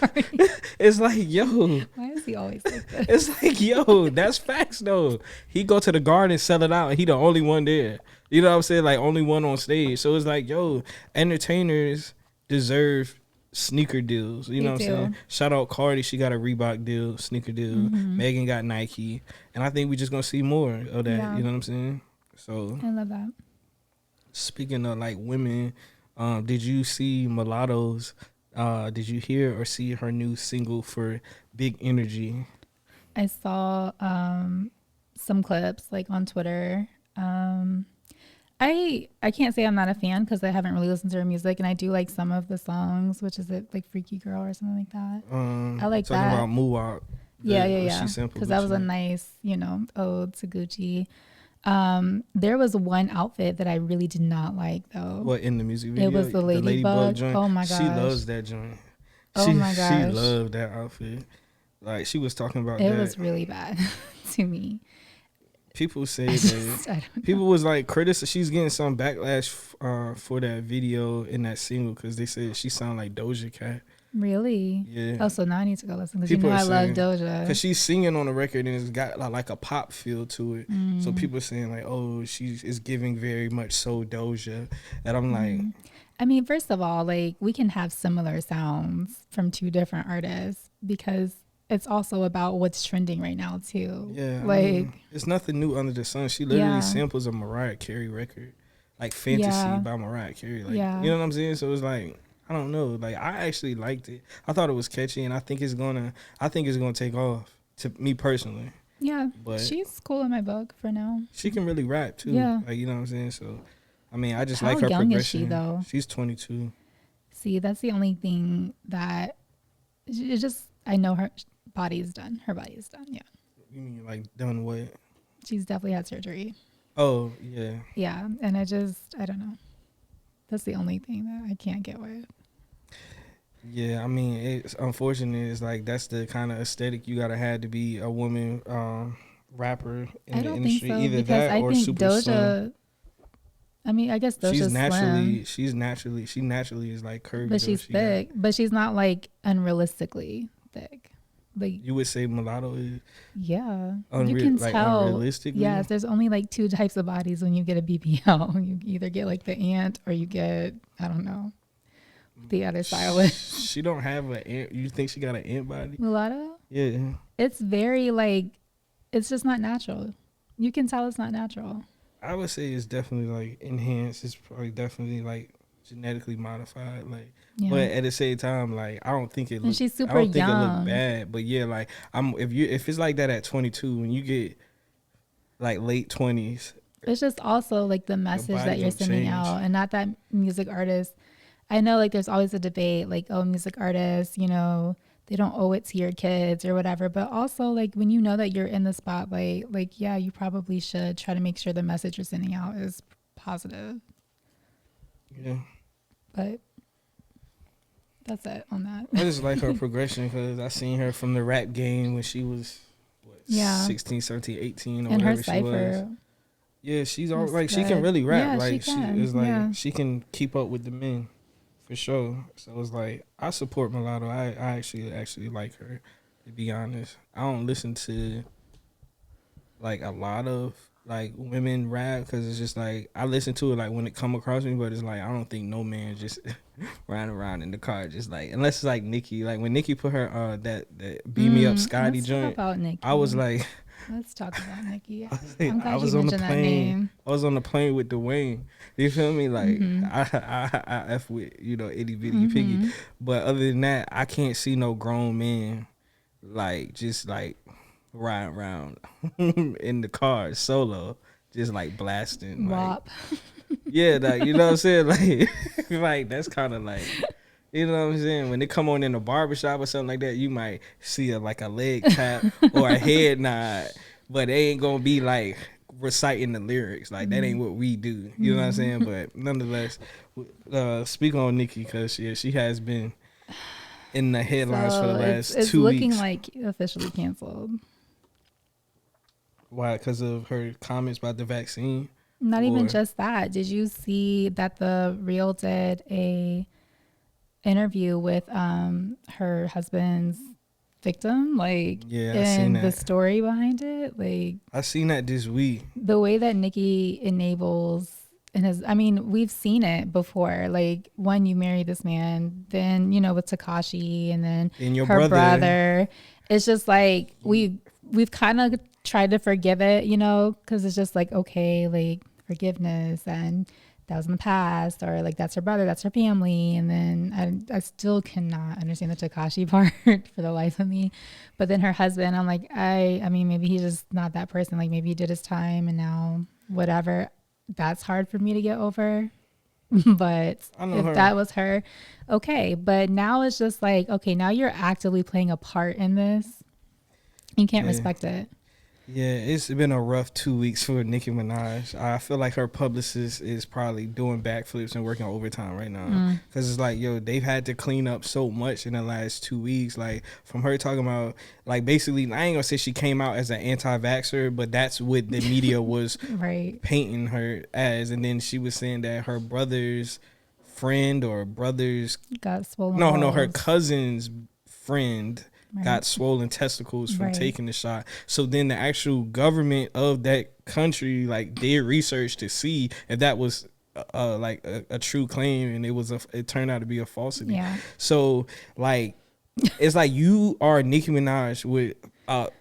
it's like, yo. Why is he always like this? It's like, yo, that's facts though. He go to the Garden, sell it out, and he the only one there. You know what I'm saying? Like, only one on stage. So it's like, yo, entertainers deserve sneaker deals. You know what I'm saying? Shout out Cardi. She got a Reebok deal, sneaker deal. Megan got Nike. And I think we just going to see more of that. Yeah. You know what I'm saying? So I love that. Speaking of like women, did you see Mulatto's? Did you hear or see her new single for Big Energy? I saw some clips like on Twitter. I can't say I'm not a fan because I haven't really listened to her music, and I do like some of the songs, which is it like Freaky Girl or something like that. I like talking that. About Muwak. Yeah. Because that was a nice, ode to Gucci. There was one outfit that I really did not like though. What, in the music video? It was the Ladybug joint. Oh my gosh. She loves that joint. Oh my gosh. She loved that outfit. Like, she was talking about that. It was really bad to me. People say that people was like she's getting some backlash for that video in that single because they said she sound like Doja Cat. Really? Yeah. Oh, so now I need to go listen because I love Doja. Because she's singing on the record and it's got like a pop feel to it. So people are saying like, oh, she is giving very much so Doja. And I'm like, I mean, first of all, like, we can have similar sounds from two different artists because it's also about what's trending right now too. Yeah, like, I mean, it's nothing new under the sun. She literally samples a Mariah Carey record, like Fantasy by Mariah Carey. Like, you know what I'm saying? So it's like, I don't know. Like, I actually liked it. I thought it was catchy, and I think it's gonna take off. To me personally. Yeah, but she's cool in my book for now. She can really rap too. Yeah, like, you know what I'm saying. So, I mean, I just like her progression. How young is she though? She's 22. See, that's the only thing that it just. I know her body is done. Her body is done. Yeah. You mean like done what? She's definitely had surgery. Oh yeah. Yeah, and I don't know. That's the only thing that I can't get with. Yeah, I mean, it's unfortunate. It's like that's the kind of aesthetic you gotta have to be a woman rapper in the industry. Think so, either because that I or think super Doja. slim. I mean, I guess Doja's slim. She naturally is like curvy. But she's thick. But she's not like unrealistically thick. Like, you would say mulatto is. Yeah, you can like tell. Unrealistically. Yes, there's only like two types of bodies when you get a BBL. You either get like the ant or you get, I don't know, the other style. She don't have an ant. You think she got an ant body? Mulatto? Yeah. It's very like, it's just not natural. You can tell it's not natural. I would say it's definitely like enhanced. It's probably definitely like genetically modified. Like, but at the same time, like, I don't think it looks. She's super I don't young. think it look bad. But yeah, like, if it's like that at 22, when you get like late 20s, It's just also like the message that you're sending out, and not that music artists. I know like there's always a debate like, oh, music artists, you know, they don't owe it to your kids or whatever. But also like when you know that you're in the spotlight, like, yeah, you probably should try to make sure the message you're sending out is positive. Yeah. But that's it on that. I just like her progression because I seen her from the rap game when she was 16, 17, 18 or and whatever her she was. Yeah, she's all like she can really rap. Yeah, like she is like yeah. she can keep up with the men for sure. So it's like I support Mulatto. I actually like her, to be honest. I don't listen to like a lot of like women rap because it's just like I listen to it like when it come across me, but it's like I don't think no man just riding around in the car just like unless it's like Nicki. Like when Nicki put her that Beat Me Up Scotty joint, about Nicki. I was like, let's talk about Nicki. I was on the plane. I was on the plane with Dwayne. You feel me? Like I f with itty bitty piggy, but other than that, I can't see no grown man like just like riding around in the car solo, just like blasting. WAP. Like, yeah, like you know what I'm saying? Like, like that's kind of like, you know what I'm saying? When they come on in a barbershop or something like that, you might see a leg tap or a head nod, but they ain't gonna be like reciting the lyrics. Like that ain't what we do. You know what I'm saying? But nonetheless, speak on Nicki because she has been in the headlines for the last 2 weeks. It's looking like officially canceled. Why? Because of her comments about the vaccine? Not even just that. Did you see that The Real did a interview with her husband's victim? Like, yeah, I seen that. The story behind it. Like, I seen that this week. The way that Nicki enables we've seen it before. Like, when you marry this man, then with Tekashi, and then your her brother. It's just like we've kind of tried to forgive it, because it's just like, okay, like forgiveness, and that was in the past, or like that's her brother, that's her family. And then I still cannot understand the Tekashi part for the life of me. But then her husband, I'm like, I mean, maybe he's just not that person. Like maybe he did his time and now whatever. That's hard for me to get over. But if that was her, okay. But now it's just like, okay, now you're actively playing a part in this. You can't respect it. Yeah, it's been a rough 2 weeks for Nicki Minaj. I feel like her publicist is probably doing backflips and working overtime right now. Because it's like, they've had to clean up so much in the last 2 weeks. Like, from her talking about, like, basically, I ain't going to say she came out as an anti-vaxxer, but that's what the media was painting her as. And then she was saying that her brother's friend or brother's... got swollen No, her cousin's friend... got swollen testicles from taking the shot. So then the actual government of that country like did research to see if that was like a true claim, and it turned out to be a falsity. Yeah. So like it's like you are Nicki Minaj with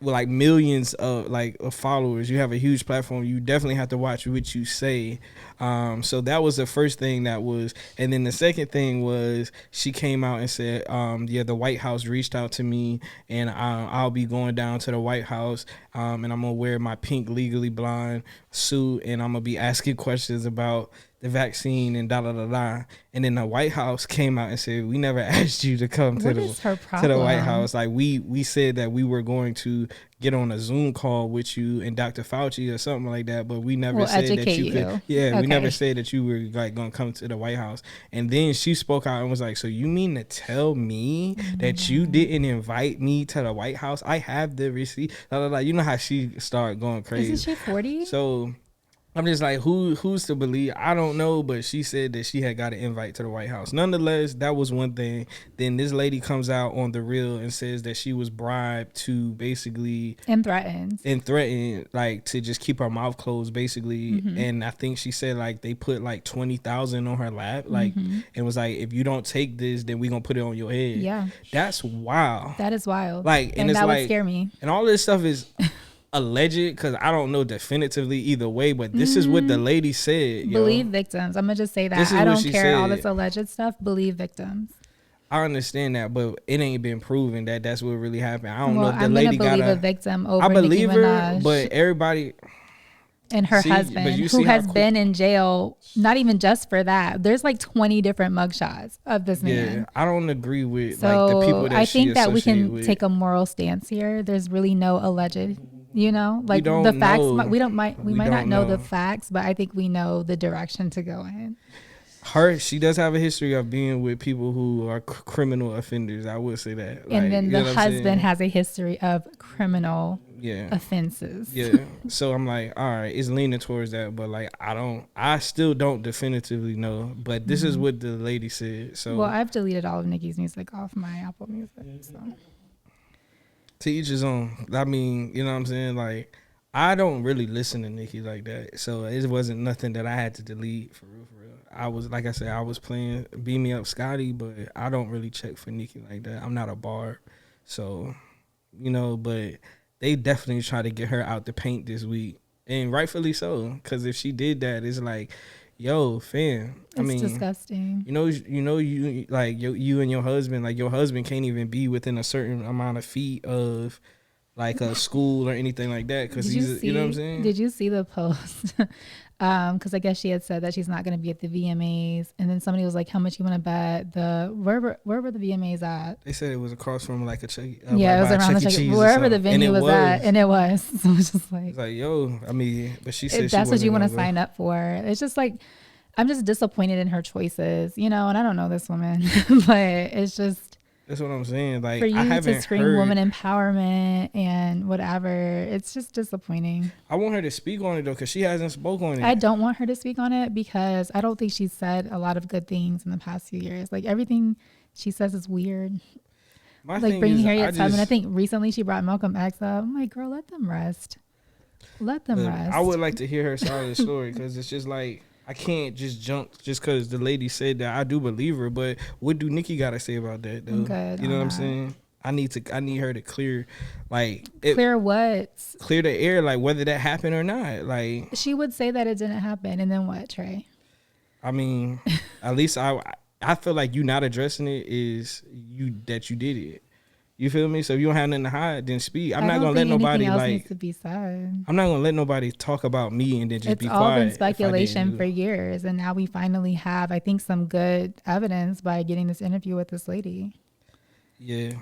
like millions of followers. You have a huge platform. You definitely have to watch what you say. So that was the first thing that was, and then the second thing was she came out and said, the White House reached out to me, and I'll be going down to the White House, and I'm gonna wear my pink Legally Blonde suit, and I'm gonna be asking questions about the vaccine and and then the White House came out and said, we never asked you to come to the White House. Like we said that we were going to get on a Zoom call with you and Dr. Fauci or something like that, but we never said that you could. Yeah, we never said that you were like going to come to the White House. And then she spoke out and was like, so you mean to tell me that you didn't invite me to the White House? I have the receipt. You know how she started going crazy. Isn't she 40? So I'm just like, who's to believe? I don't know, but she said that she had got an invite to the White House. Nonetheless, that was one thing. Then this lady comes out on The Real and says that she was bribed to basically... And threatened, like, to just keep her mouth closed, basically. And I think she said, like, they put, like, $20,000 on her lap, like, and was like, if you don't take this, then we gonna put it on your head. Yeah. That's wild. That is wild. Like, and it's that like, would scare me. And all this stuff is... alleged, because I don't know definitively either way, but this is what the lady said. Believe victims. I'm gonna just say that. I don't care all this alleged stuff. Believe victims. I understand that, but it ain't been proven that that's what really happened. I don't know if the I'm lady gonna believe a victim over Nicki Minaj. But everybody, and her husband, who has been in jail, not even just for that. There's like 20 different mugshots of this man. Yeah, I don't agree with So like the people that I think that we can with. take a moral stance here. There's really no alleged, like don't the facts. know. We might not know the facts, but I think we know the direction to go in. She does have a history of being with people who are criminal offenders. I would say that. Like, and then the husband has a history of criminal offenses. Yeah. So I'm like, all right, it's leaning towards that, but like, I still don't definitively know. But this is what the lady said. So well, I've deleted all of Nicki's music off my Apple Music. So to each his own. I mean, you know what I'm saying? Like, I don't really listen to Nicki like that. So it wasn't nothing that I had to delete for real. I was, like I said, I was playing Beam Me Up Scotty, but I don't really check for Nicki like that. I'm not a bar. So, but they definitely try to get her out the paint this week. And rightfully so. Because if she did that, it's like, yo, fam. It's disgusting. You like you and your husband, like your husband can't even be within a certain amount of feet of like a school or anything like that. Because he's, you know what I'm saying? Did you see the post? Because I guess she had said that she's not going to be at the VMAs, and then somebody was like, "How much you want to bet where were the VMAs at?" They said it was across from like a Chuck. Yeah, it was around the Chuck wherever the venue was at, and it was. So it's just like, it's like, yo, I mean, but she said that's what you want to sign up for. It's just like, I'm just disappointed in her choices, and I don't know this woman, but it's just. That's what I'm saying. Like, for you I haven't to scream woman empowerment and whatever, it's just disappointing. I want her to speak on it though, because she hasn't spoke on it. I don't want her to speak on it because I don't think she's said a lot of good things in the past few years. Like everything she says is weird. Like bringing Harriet Tubman. I think recently she brought Malcolm X up. I'm like, girl, let them rest. Let them rest. I would like to hear her side of the story because it's just like, I can't just jump just because the lady said that. I do believe her, but what do Nicki got to say about that, though? You know what I'm saying? I need her to clear, like clear what? Clear the air, like whether that happened or not. Like she would say that it didn't happen, and then what, Trey? I mean, at least I feel like you not addressing it is that you did it. You feel me? So if you don't have nothing to hide, then speak. I'm not gonna let nobody needs to be said. I'm not gonna let nobody talk about me and then just be quiet. It's all been speculation for years, and now we finally have, I think, some good evidence by getting this interview with this lady. Yeah,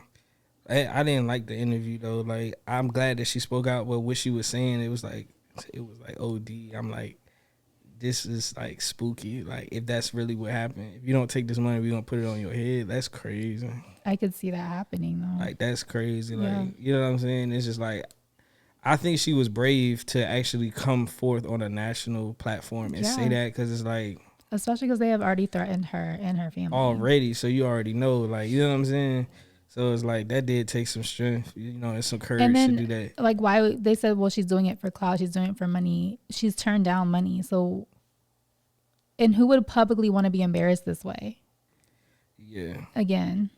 I didn't like the interview though. Like, I'm glad that she spoke out, but what she was saying, it was like OD. I'm like, this is like spooky. Like, if that's really what happened, if you don't take this money, we're gonna put it on your head. That's crazy. I could see that happening though. Like, that's crazy. Like, you know what I'm saying? It's just like, I think she was brave to actually come forth on a national platform and say that, because it's like, especially because they have already threatened her and her family already. So you already know, like, you know what I'm saying? So it's like, that did take some strength, and some courage to do that. Like, why they said, well, she's doing it for clout, she's doing it for money. She's turned down money. So, and who would publicly want to be embarrassed this way? Yeah. Again,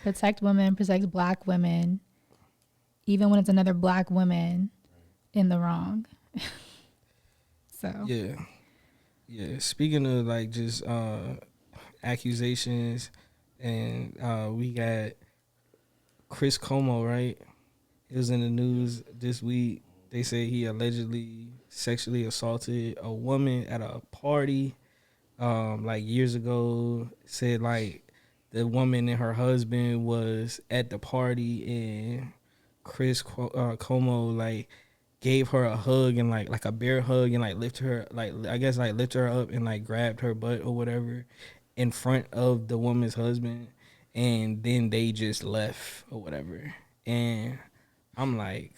protect women, protect Black women, even when it's another Black woman in the wrong. So. Yeah. Speaking of like just accusations, and we got Chris Como, right? It was in the news this week. They say he allegedly sexually assaulted a woman at a party, like years ago. Said like the woman and her husband was at the party, and Chris Como like gave her a hug and like a bear hug, and like lifted her, like I guess like lifted her up and like grabbed her butt or whatever in front of the woman's husband, and then they just left or whatever. And I'm like,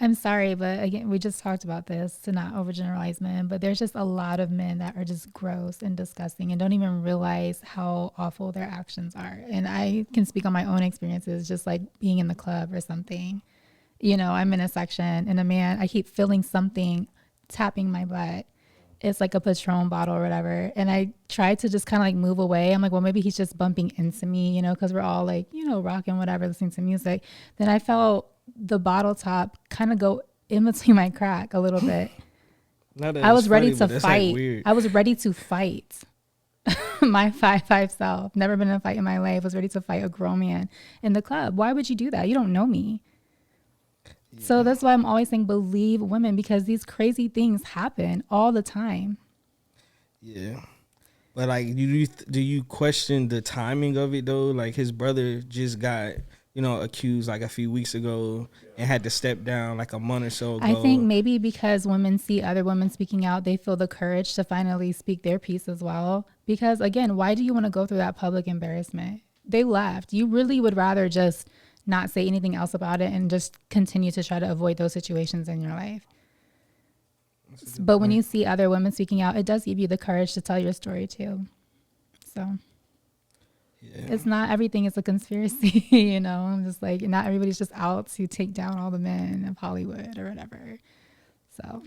I'm sorry, but again, we just talked about this, to not overgeneralize men, but there's just a lot of men that are just gross and disgusting and don't even realize how awful their actions are. And I can speak on my own experiences, just like being in the club or something. I'm in a section and a man, I keep feeling something tapping my butt. It's like a Patron bottle or whatever. And I try to just kind of like move away. I'm like, well, maybe he's just bumping into me, because we're all like, rocking, whatever, listening to music. Then I felt the bottle top kind of go in between my crack a little bit. I was ready to fight. Like, I was ready to fight my 5'5" self. Never been in a fight in my life. Was ready to fight a grown man in the club. Why would you do that? You don't know me. So that's why I'm always saying believe women, because these crazy things happen all the time. Yeah. But like, do you question the timing of it though? Like his brother just got, accused like a few weeks ago and had to step down like a month or so I think ago. maybe because women see other women speaking out, they feel the courage to finally speak their piece as well. Because again, why do you want to go through that public embarrassment? They left. You really would rather just not say anything else about it and just continue to try to avoid those situations in your life. But when you see other women speaking out, it does give you the courage to tell your story too. So it's not everything is a conspiracy, I'm just like, not everybody's just out to take down all the men of Hollywood or whatever. So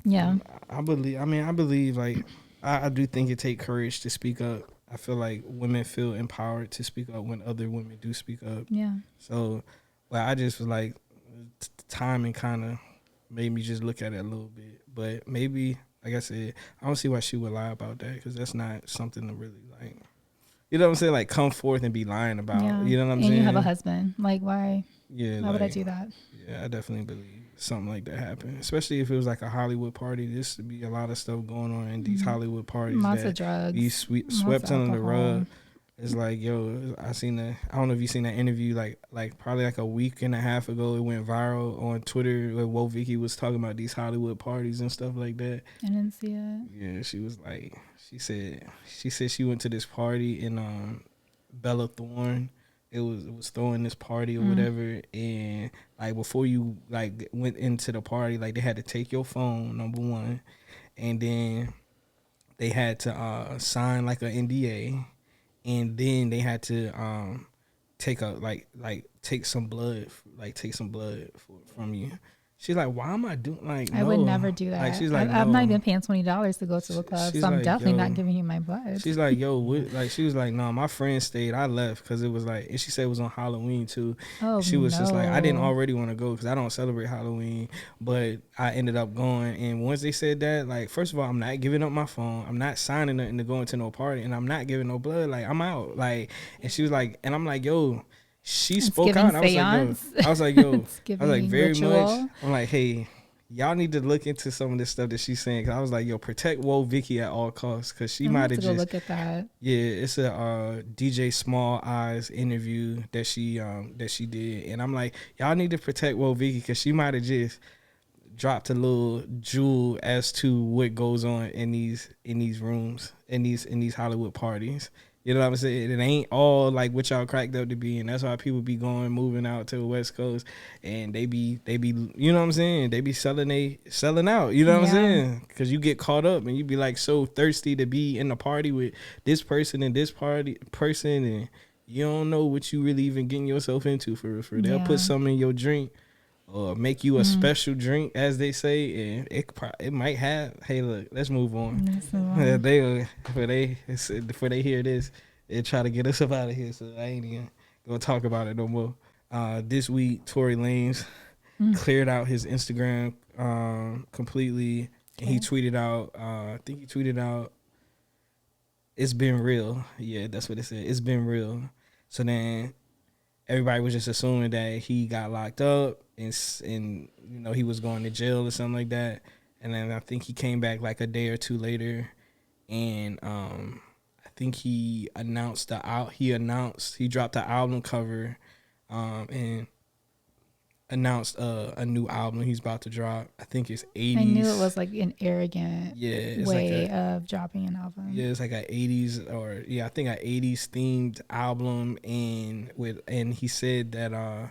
yeah. I believe like I do think it takes courage to speak up. I feel like women feel empowered to speak up when other women do speak up. Yeah. So, well, I just was like, timing kind of made me just look at it a little bit. But maybe, like I said, I don't see why she would lie about that, because that's not something to really like, you know what I'm saying? Like, come forth and be lying about. Yeah. You know what I'm saying? And you have a husband. Like, why? Yeah. Why would I do that? Yeah, I definitely believe something like that happened. Especially if it was like a Hollywood party. This would be a lot of stuff going on in these Hollywood parties. Lots of drugs. Be swept under the rug. It's like, yo, I don't know if you seen that interview, like probably like a week and a half ago, it went viral on Twitter where Wo Vicky was talking about these Hollywood parties and stuff like that. I didn't see it. Yeah, she was like, she said she went to this party in Bella Thorne. It was throwing this party or whatever, and like before you like went into the party, like they had to take your phone, number one, and then they had to sign like an NDA. And then they had to take some blood from you. She's like, why am I doing like? I would never do that. Like, she's like, I'm not even paying $20 to go to a club, so I'm definitely not giving you my blood. She's like, yo, what? Like, she was like, no, my friend stayed. I left because it was like, and she said it was on Halloween too. Oh, she was just like, I didn't already want to go because I don't celebrate Halloween, but I ended up going. And once they said that, like, first of all, I'm not giving up my phone. I'm not signing nothing to go into no party, and I'm not giving no blood. Like, I'm out. Like, and she was like, and I'm like, yo. She spoke out. I was like, yo. Very ritual. much. I'm like, hey, y'all need to look into some of this stuff that she's saying. Cause I was like, yo, protect Wo Vicky at all costs. Cause she might have just look at that. Yeah, it's a DJ Small Eyes interview that she did, and I'm like, y'all need to protect Wo Vicky, cause she might have just dropped a little jewel as to what goes on in these rooms, in these Hollywood parties. You know what I'm saying? It ain't all like what y'all cracked up to be, and that's why people be moving out to the West Coast, and they be, you know what I'm saying? They be selling out. You know what I'm saying? Because you get caught up, and you be like so thirsty to be in the party with this person and this person, and you don't know what you really even getting yourself into for real. They'll put something in your drink or make you a special drink, as they say, and it might have. Hey, look, let's move on. Before they hear this, they try to get us up out of here. So I ain't even gonna talk about it no more. This week, Tory Lanez cleared out his Instagram completely, and he tweeted out. I think he tweeted out, "It's been real." Yeah, that's what it said. It's been real. So then everybody was just assuming that he got locked up and he was going to jail or something like that. And then I think he came back like a day or two later, and I think he announced he dropped the album cover, and announced a new album he's about to drop. I think it's 80s. I knew it was like an arrogant way of dropping an album. Yeah, it's like an 80s I think an 80s themed album, and he said that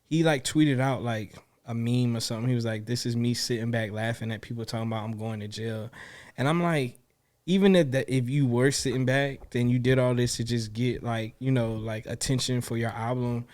he like tweeted out like a meme or something. He was like, "This is me sitting back laughing at people talking about I'm going to jail," and I'm like, even if you were sitting back, then you did all this to just get like attention for your album.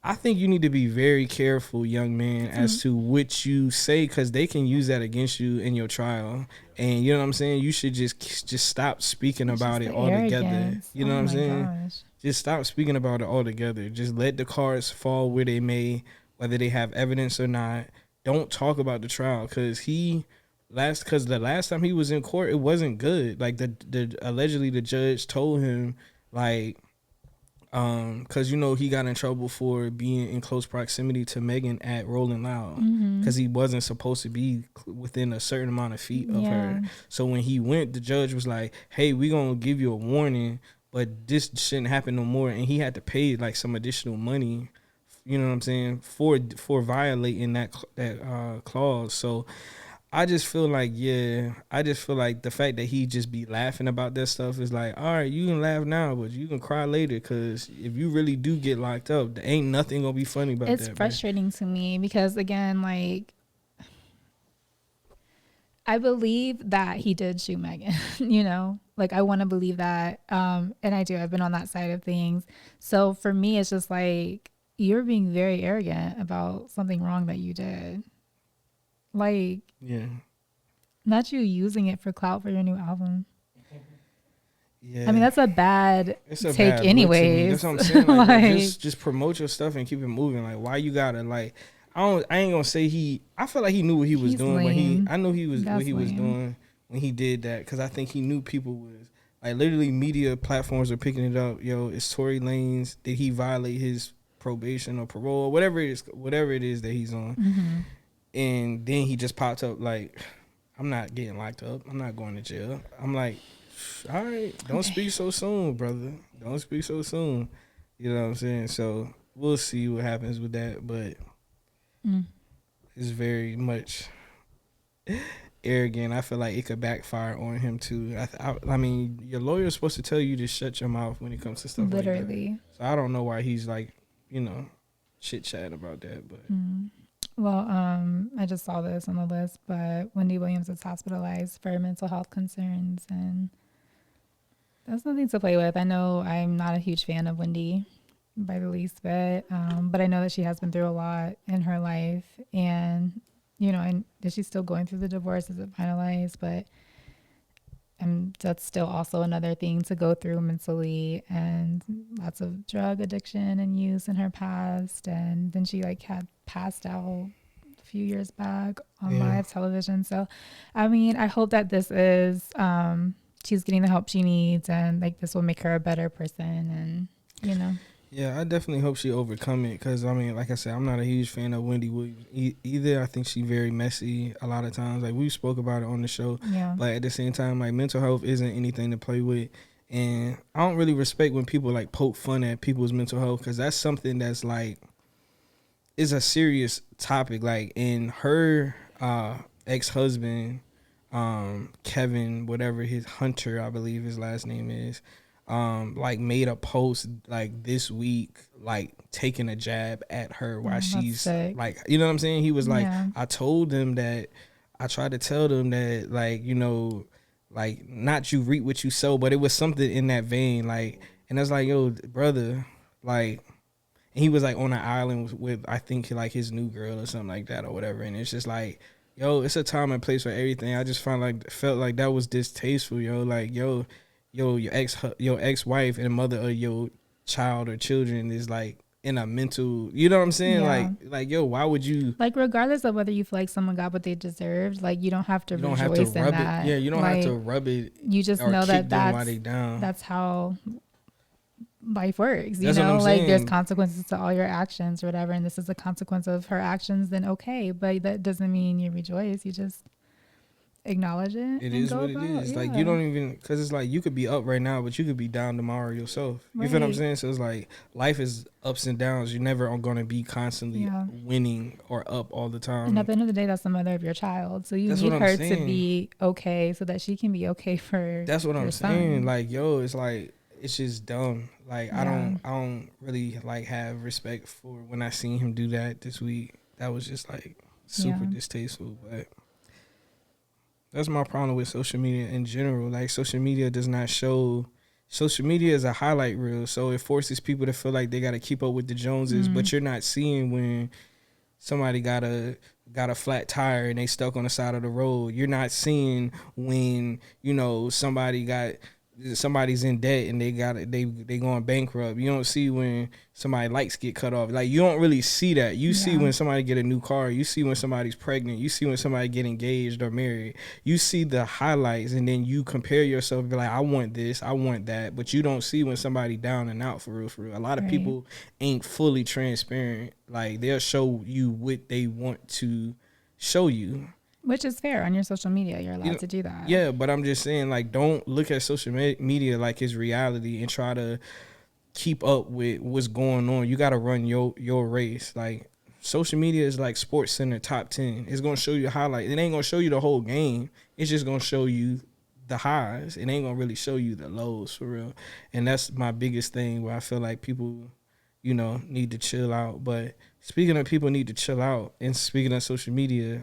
I think you need to be very careful, young man, as to what you say, because they can use that against you in your trial. And you know what I'm saying? You should just stop speaking about it altogether. You know what I'm saying? Gosh. Just stop speaking about it altogether. Just let the cards fall where they may, whether they have evidence or not. Don't talk about the trial, because the last time he was in court, it wasn't good. Like allegedly the judge told him like Because he got in trouble for being in close proximity to Megan at Rolling Loud, because he wasn't supposed to be within a certain amount of feet of her. So when he went, the judge was like, "Hey, we gonna give you a warning, but this shouldn't happen no more." And he had to pay like some additional money, you know what I'm saying, for violating that clause. So I just feel like the fact that he just be laughing about that stuff is like, all right, you can laugh now, but you can cry later, because if you really do get locked up, there ain't nothing gonna be funny about that. It's frustrating to me because, again, like, I believe that he did shoot Megan, like, I want to believe that. And I do, I've been on that side of things. So for me, it's just like, you're being very arrogant about something wrong that you did. Like, yeah, not you using it for clout for your new album. Yeah, I mean, that's a bad take bad anyways. That's what I'm saying. Like, just promote your stuff and keep it moving. Like, why you gotta, like, I ain't gonna say I feel like he knew what he was doing, lame. but I know he was That's what he was lame. doing when he did that, because I think he knew people was like, literally media platforms are picking it up. Yo, it's Tory Lanez. Did he violate his probation or parole or whatever it is that he's on? Mm-hmm. And then he just popped up like, I'm not getting locked up. I'm not going to jail. I'm like, all right, don't speak so soon, brother. Don't speak so soon. You know what I'm saying? So we'll see what happens with that. But it's very much arrogant. I feel like it could backfire on him too. I mean, your lawyer's supposed to tell you to shut your mouth when it comes to stuff Literally. like that. So I don't know why he's like, chit-chatting about that. But Well, I just saw this on the list, but Wendy Williams is hospitalized for mental health concerns, and that's nothing to play with. I know I'm not a huge fan of Wendy by the least bit, but I know that she has been through a lot in her life, and and that she's still going through the divorce. Is it finalized? But that's still also another thing to go through mentally, and lots of drug addiction and use in her past, and then she had passed out a few years back on live television. So I mean, I hope that this is she's getting the help she needs, and this will make her a better person, and yeah, I definitely hope she overcome it, because I mean, like I said, I'm not a huge fan of Wendy Williams either. I think she's very messy a lot of times. Like, we spoke about it on the show, but at the same time, like, mental health isn't anything to play with, and I don't really respect when people poke fun at people's mental health, because that's something that's is a serious topic. Like, in her ex-husband, Kevin, whatever his Hunter, I believe his last name is, made a post this week, taking a jab at her while she's sick. you know what I'm saying? He was like, I told them that, I tried to tell them that, not you reap what you sow, but it was something in that vein, and I was like, yo, brother, and he was on an island with I think his new girl or something like that or whatever, and it's just yo, it's a time and place for everything. I just felt like that was distasteful, yo. Your ex-wife and mother of your child or children is in a mental, you know what I'm saying? Yeah. Yo, why would you, regardless of whether you feel like someone got what they deserved, you don't have to rejoice in that. Yeah, you don't have to rub it. You just know that's how life works. That's what I'm saying. There's consequences to all your actions or whatever, and this is a consequence of her actions, then okay, but that doesn't mean you rejoice. You just acknowledge it. It is what it is. Yeah. You don't even, because it's you could be up right now, but you could be down tomorrow yourself. You feel what I'm saying? So it's life is ups and downs. You're never going to be constantly winning or up all the time. And at the end of the day, that's the mother of your child. So you need her to be okay so that she can be okay for That's what I'm saying. saying. Yo, it's just dumb. I don't really have respect for when I seen him do that this week. That was just super distasteful. But that's my problem with social media in general. Social media does not show. Social media is a highlight reel, so it forces people to feel like they got to keep up with the Joneses. But you're not seeing when somebody got a flat tire and they stuck on the side of the road. You're not seeing when somebody got somebody's in debt and they going bankrupt. You don't see when somebody lights get cut off. Like, you don't really see that. You see when somebody get a new car. You see when somebody's pregnant. You see when somebody get engaged or married. You see the highlights, and then you compare yourself and be like, I want this, I want that. But you don't see when somebody down and out, for real, for real. A lot of people ain't fully transparent. Like, they'll show you what they want to show you. Which is fair. On your social media, you're allowed to do that. Yeah, but I'm just saying, like, don't look at social media like it's reality and try to keep up with what's going on. You got to run your race. Like, social media is like Sports Center top 10. It's going to show you highlights. It ain't going to show you the whole game. It's just going to show you the highs. It ain't going to really show you the lows, for real. And that's my biggest thing, where I feel like people, you know, need to chill out. But speaking of people need to chill out, and speaking of social media,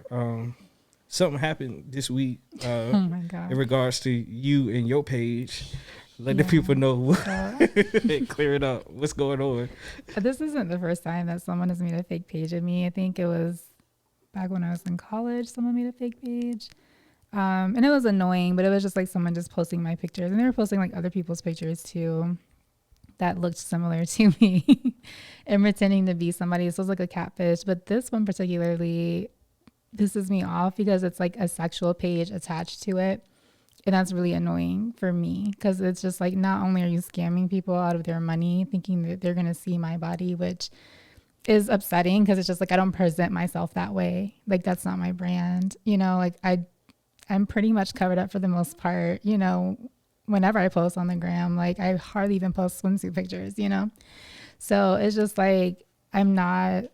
something happened this week oh my God. in regards to you and your page. Let the people know. Clear it up. What's going on? This isn't the first time that someone has made a fake page of me. I think it was back when I was in college, someone made a fake page. And it was annoying, but it was just like someone just posting my pictures. And they were posting like other people's pictures too that looked similar to me and pretending to be somebody. So it was like a catfish. But this one particularly pisses me off because it's like a sexual page attached to it, and that's really annoying for me, because it's just like, not only are you scamming people out of their money thinking that they're going to see my body, which is upsetting because it's just like, I don't present myself that way. Like, that's not my brand, you know. Like, I'm pretty much covered up for the most part, you know. Whenever I post on the gram, like, I hardly even post swimsuit pictures, you know. So it's just like, I'm not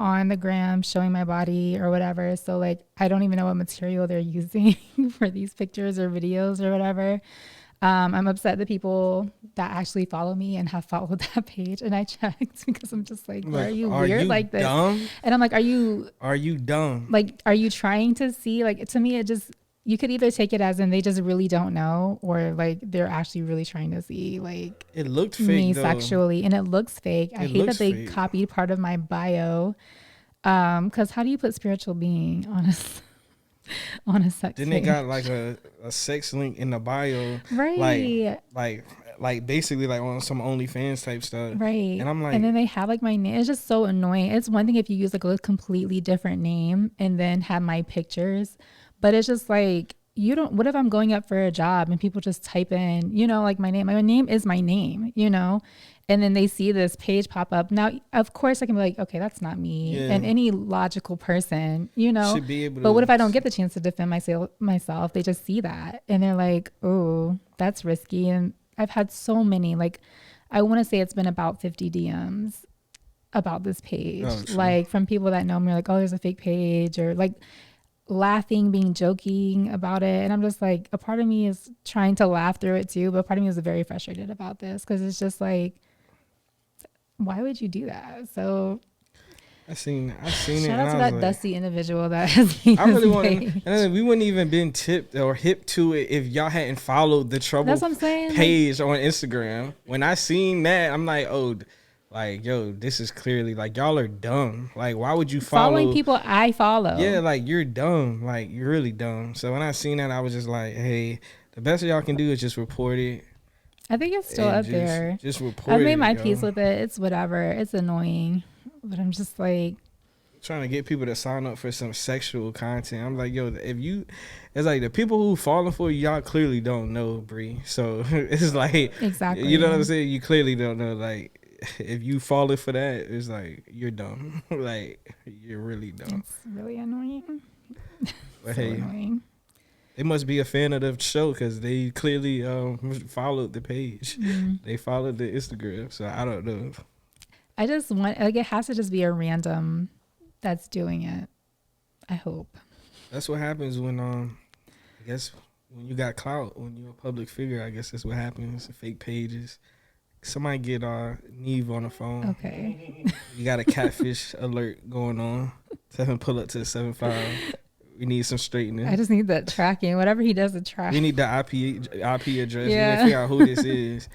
on the gram showing my body or whatever. So like, I don't even know what material they're using for these pictures or videos or whatever. I'm upset that people that actually follow me and have followed that page, and I checked because I'm just like, why are you weird like this? Dumb? And I'm like, are you dumb? Like, are you trying to see? Like, to me, it just, you could either take it as in they just really don't know, or like they're actually really trying to see, like, it looked fake, me though. Sexually, and it looks fake. I hate that they copied part of my bio. Because how do you put spiritual being on a sex Then page? they got like a sex link in the bio, right? Like basically like on some OnlyFans type stuff, right? And I'm like, and then they have like my name. It's just so annoying. It's one thing if you use like a completely different name and then have my pictures, but it's just like, you don't, what if I'm going up for a job and people just type in, you know, like my name is my name, you know, and then they see this page pop up. Now, of course I can be like, okay, that's not me. Yeah. And any logical person, you know, should be able to. But what if I don't get the chance to defend myself? They just see that and they're like, oh, that's risky. And I've had so many, like, I want to say it's been about 50 DMs about this page, like from people that know me, like, oh, there's a fake page, or like laughing, being joking about it. And I'm just like, a part of me is trying to laugh through it too, but part of me is very frustrated about this, because it's just like, why would you do that? So I seen it. Shout out to that dusty individual that has made I really want to, and we wouldn't even been tipped or hip to it if y'all hadn't followed the Trouble That's what I'm saying. page on Instagram. When I seen that, I'm like, oh, like, yo, this is clearly like, y'all are dumb. Like, why would you following people I follow? Yeah, like, you're dumb. Like, you're really dumb. So when I seen that, I was just like, hey, the best y'all can do is just report it. I think it's still up there. Just report it. I've made my peace with it. It's whatever. It's annoying, but I'm just like, trying to get people to sign up for some sexual content. I'm like, yo, it's like the people who falling for y'all clearly don't know, Bree. So it's like, exactly, you know what I'm saying? You clearly don't know. Like, if you falling for that, it's like, you're dumb. Like, you're really dumb. It's really annoying. But so hey, annoying. They must be a fan of the show, because they clearly followed the page. Mm-hmm. They followed the Instagram. So I don't know. I just want, like, it has to just be a random that's doing it. I hope. That's what happens when I guess when you got clout, when you're a public figure. I guess that's what happens. Fake pages. Somebody get Neve on the phone. Okay. You got a catfish alert going on. Tell him pull up to the 7-5. We need some straightening. I just need that tracking. Whatever he does to track. We need the IP address. Yeah. We need to figure out who this is.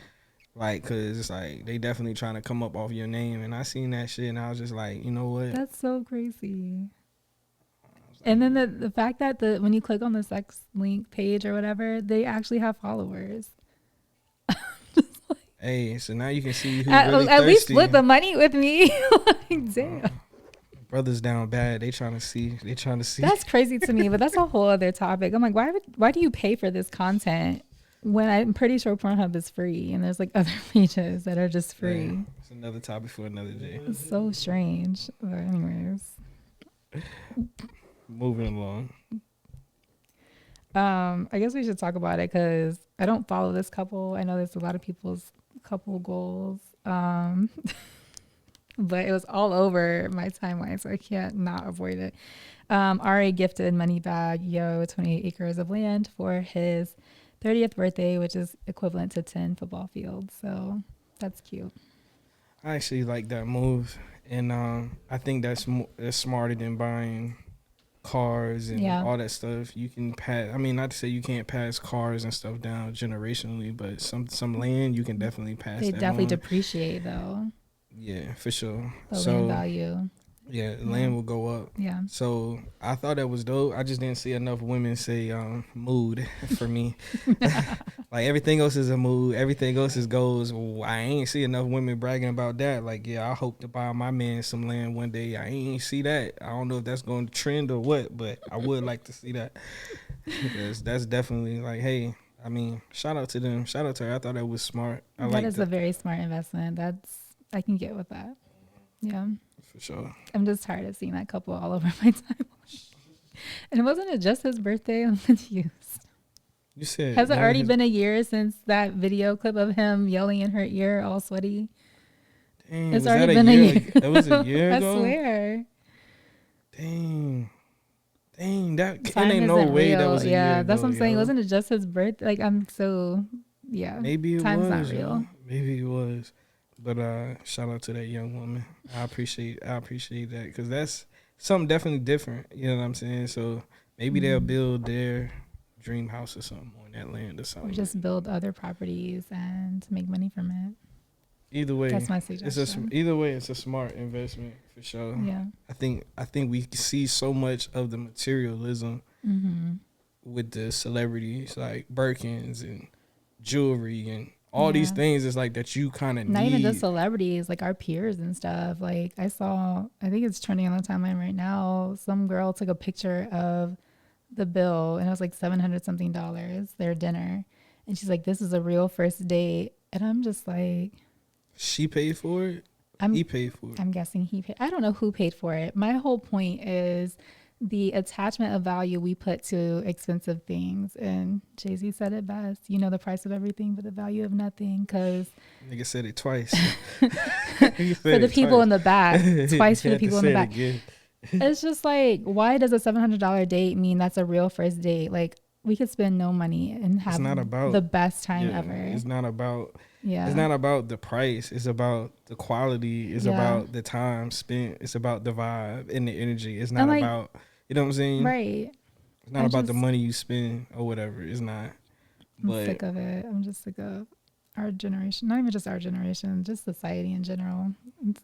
Like, cause it's like they definitely trying to come up off your name, and I seen that shit, and I was just like, you know what? That's so crazy. And then the fact that when you click on the sex link page or whatever, they actually have followers. Hey, so now you can see who really at least thirsty. split the money with me. Like, damn. Brothers down bad. They trying to see. That's crazy to me, but that's a whole other topic. I'm like, why do you pay for this content when I'm pretty sure Pornhub is free and there's like other pages that are just free? Yeah, it's another topic for another day. It's so strange. But anyways. Moving along. I guess we should talk about it because I don't follow this couple. I know there's a lot of people's couple goals. But it was all over my timeline, so I can't not avoid it. Ari gifted Moneybagg Yo 28 acres of land for his 30th birthday, which is equivalent to 10 football fields. So that's cute. I actually like that move, and I think that's smarter than buying cars and all that stuff. You can pass. I mean, not to say you can't pass cars and stuff down generationally, but some land you can definitely pass. They that definitely on. depreciate though. Yeah, for sure. The land value. Yeah, land will go up. Yeah. So I thought that was dope. I just didn't see enough women say mood for me. Like everything else is a mood. Everything else is goals. I ain't see enough women bragging about that. Like, yeah, I hope to buy my man some land one day. I ain't see that. I don't know if that's going to trend or what, but I would like to see that. Because that's definitely like, hey, I mean, shout out to them. Shout out to her. I thought that was smart. That is a very smart investment. I can get with that. Yeah. For sure. I'm just tired of seeing that couple all over my timeline. And wasn't it just his birthday? I'm confused. You said, has it already been a year since that video clip of him yelling in her ear, all sweaty? Dang, it's already been a year. That was a year ago. I swear. Dang, that ain't no way real. That was a year ago. That's what I'm saying. Wasn't it just his birthday? Like Maybe it time's was. Not real. Maybe it was. But shout out to that young woman. I appreciate that because that's something definitely different. You know what I'm saying? So maybe they'll build their dream house or something on that land or something. Or just build other properties and make money from it. Either way, that's my suggestion. It's a smart investment for sure. Yeah. I think we see so much of the materialism with the celebrities like Birkins and jewelry and all these things is like that you kind of need. Not even just celebrities, like our peers and stuff. Like I think it's trending on the timeline right now. Some girl took a picture of the bill and it was like $700 something, their dinner. And she's like, this is a real first date. And I'm just like. She paid for it? He paid for it. I'm guessing he paid. I don't know who paid for it. My whole point is the attachment of value we put to expensive things. And Jay-Z said it best. You know the price of everything, but the value of nothing. Because nigga said it twice. for the people in the back. Twice for the people in the back. It's just like, why does a $700 date mean that's a real first date? Like, we could spend no money and have the best time ever. It's not about... Yeah. It's not about the price. It's about the quality. It's about the time spent. It's about the vibe and the energy. It's not about, you know what I'm saying? Right. It's not about the money you spend or whatever. It's not. I'm sick of it. I'm just sick of our generation. Not even just our generation, just society in general. It's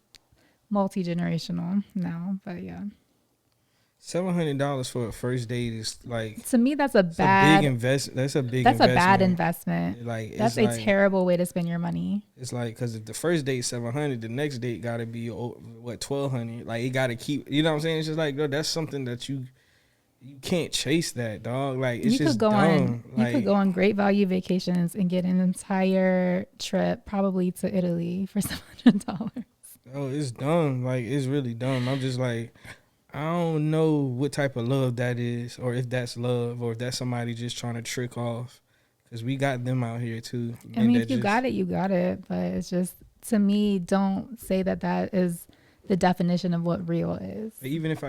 multi-generational now, but yeah. $700 for a first date is like, to me that's a big investment. That's a bad investment. Like that's a terrible way to spend your money. It's like, because if the first date $700, the next date got to be $1,200. Like it got to keep. You know what I'm saying? It's just like, bro, that's something that you can't chase that, dog. Like it's just dumb. You could go on great value vacations and get an entire trip, probably to Italy, for $700. Oh, it's dumb. Like it's really dumb. I'm just like, I don't know what type of love that is, or if that's love, or if that's somebody just trying to trick off. Because we got them out here too. I mean, if you got it, you got it. But it's just, to me, don't say that is the definition of what real is. But even if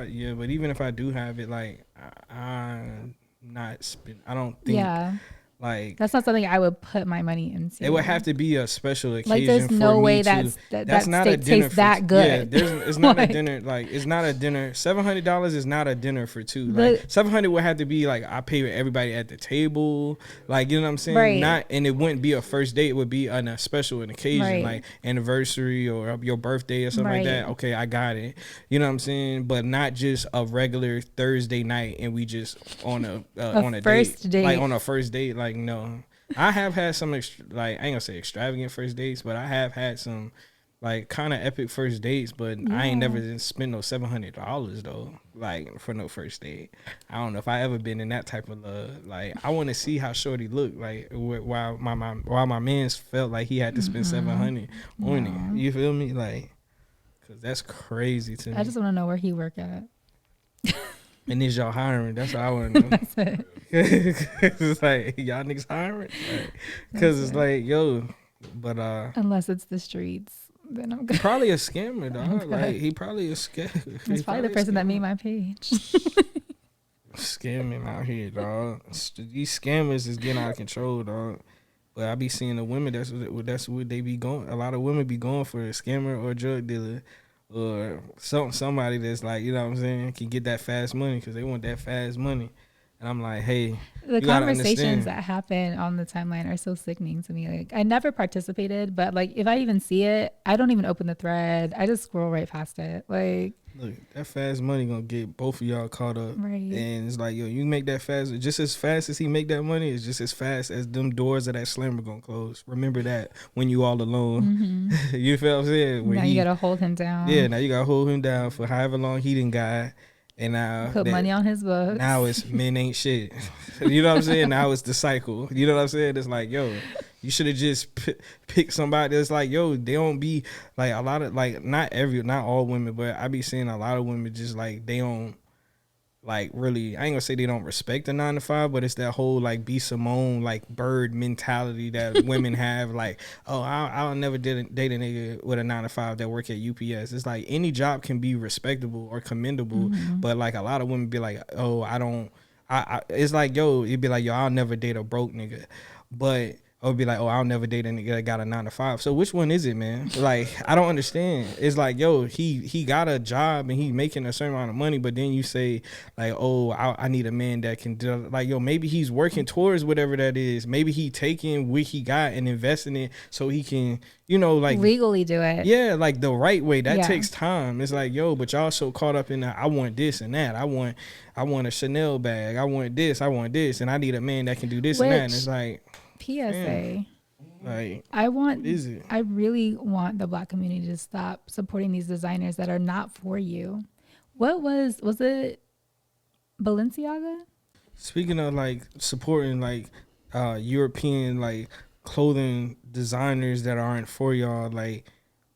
I do have it, like I'm not spend. I don't think. Yeah. Like that's not something I would put my money into. It would have to be a special occasion. Like there's no way that's not a dinner tastes that good. Yeah, it's not a dinner. Like it's not a dinner. $700 is not a dinner for two. Like $700 would have to be like I pay with everybody at the table. Like you know what I'm saying? Right. And it wouldn't be a first date. It would be on a special occasion, like anniversary or your birthday or something like that. Okay, I got it. You know what I'm saying? But not just a regular Thursday night and we just on a on a first date. Like on a first date. Like no, I have had some, like, I ain't gonna say extravagant first dates, but I have had some, like, kind of epic first dates, but I ain't never spent no $700, though, like, for no first date. I don't know if I ever been in that type of love. Like, I want to see how shorty look, like, while my man's felt like he had to spend $700 on it. You feel me? Like, because that's crazy to me. I just want to know where he work at. And is y'all hiring? That's what I want to know. That's it. It's like, y'all niggas hiring? Because it's like, yo, but unless it's the streets, then I'm good. Probably a scammer, dog. Like, he probably a scammer. He's probably the person that made my page. Scamming out here, dog. These scammers is getting out of control, dog. But I be seeing the women, that's what they be going. A lot of women be going for a scammer or a drug dealer. Or somebody that's like, you know what I'm saying, can get that fast money because they want that fast money. And I'm like, hey, the conversations that happen on the timeline are so sickening to me. Like, I never participated, but like, if I even see it, I don't even open the thread. I just scroll right past it. Like, look, that fast money gonna get both of y'all caught up. Right. And it's like, yo, you make that fast, just as fast as he make that money, it's just as fast as them doors of that slammer gonna close. Remember that when you all alone. You feel what I'm saying? Now you gotta hold him down. Yeah, now you gotta hold him down for however long he done got. And now put money on his books. Now it's men ain't shit. You know what I'm saying? Now it's the cycle. You know what I'm saying? It's like, yo, you should have just picked somebody that's like, yo, they don't be like a lot of, like, not all women, but I be seeing a lot of women just like, they don't like really, I ain't gonna say they don't respect the 9-to-5, but it's that whole like B. Simone, like bird mentality that women have. Like, oh, I'll never date a nigga with a 9-to-5 that work at UPS. It's like any job can be respectable or commendable, but like a lot of women be like, oh, it's like, yo, it'd be like, yo, I'll never date a broke nigga, but or be like, oh, I'll never date a nigga that got a 9-to-5. So which one is it, man? Like, I don't understand. It's like, yo, he got a job and he making a certain amount of money, but then you say like, oh, I need a man that can do, like, yo, maybe he's working towards whatever that is. Maybe he taking what he got and investing it so he can, you know, like legally do it. Yeah, like the right way. That takes time. It's like, yo, but y'all so caught up in the, I want this and that. I want a Chanel bag. I want this, and I need a man that can do this and that. And it's like, PSA. Like, I really want the Black community to stop supporting these designers that are not for you. What was it Balenciaga? Speaking of like supporting like European like clothing designers that aren't for y'all, like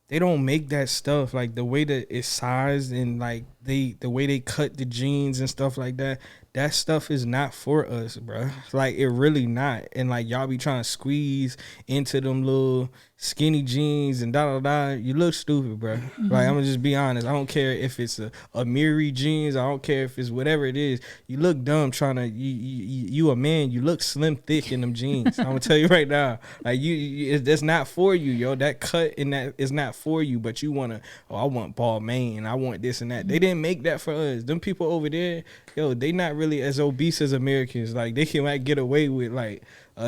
they don't make that stuff, like the way that it's sized and like the way they cut the jeans and stuff like that. That stuff is not for us, bro. Like, it really not. And like, y'all be trying to squeeze into them little skinny jeans and da. You look stupid, bro. Like, I'm gonna just be honest. I don't care if it's a Miri jeans. I don't care if it's whatever it is. You look dumb trying to, you a man. You look slim thick in them jeans. I'm gonna tell you right now. Like, that's not for you, yo. That cut in that is not for you. But you wanna, oh, I want ball mane. I want this and that. They didn't make that for us. Them people over there, yo, they not really as obese as Americans. Like, they can like get away with like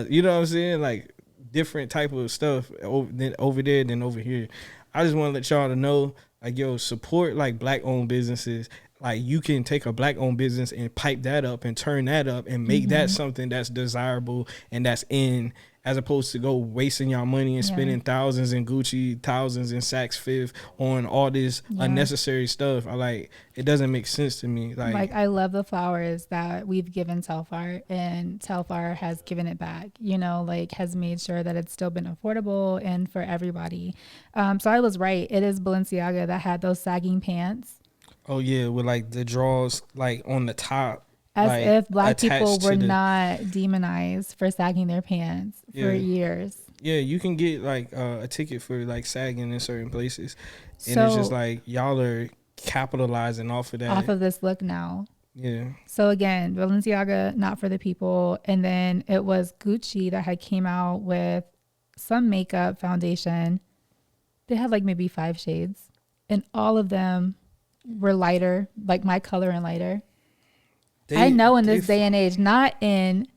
you know what I'm saying, like different type of stuff over there than over here. I just want to let y'all to know, like, yo, support like Black owned businesses. Like, you can take a Black owned business and pipe that up and turn that up and make that something that's desirable and that's in, as opposed to go wasting y'all money and spending thousands in Gucci, thousands in Saks Fifth on all this unnecessary stuff. It doesn't make sense to me. Like, I love the flowers that we've given Telfar, and Telfar has given it back, you know, like has made sure that it's still been affordable and for everybody. So I was right. It is Balenciaga that had those sagging pants. Oh yeah, with like the draws like on the top. As like, if Black people were not demonized for sagging their pants for years. Yeah, you can get like a ticket for like sagging in certain places. And so, it's just like y'all are capitalizing off of that. Off of this look now. Yeah. So again, Balenciaga, not for the people. And then it was Gucci that had came out with some makeup foundation. They had like maybe 5 shades. And all of them were lighter, like my color and lighter. I know in this day and age, not in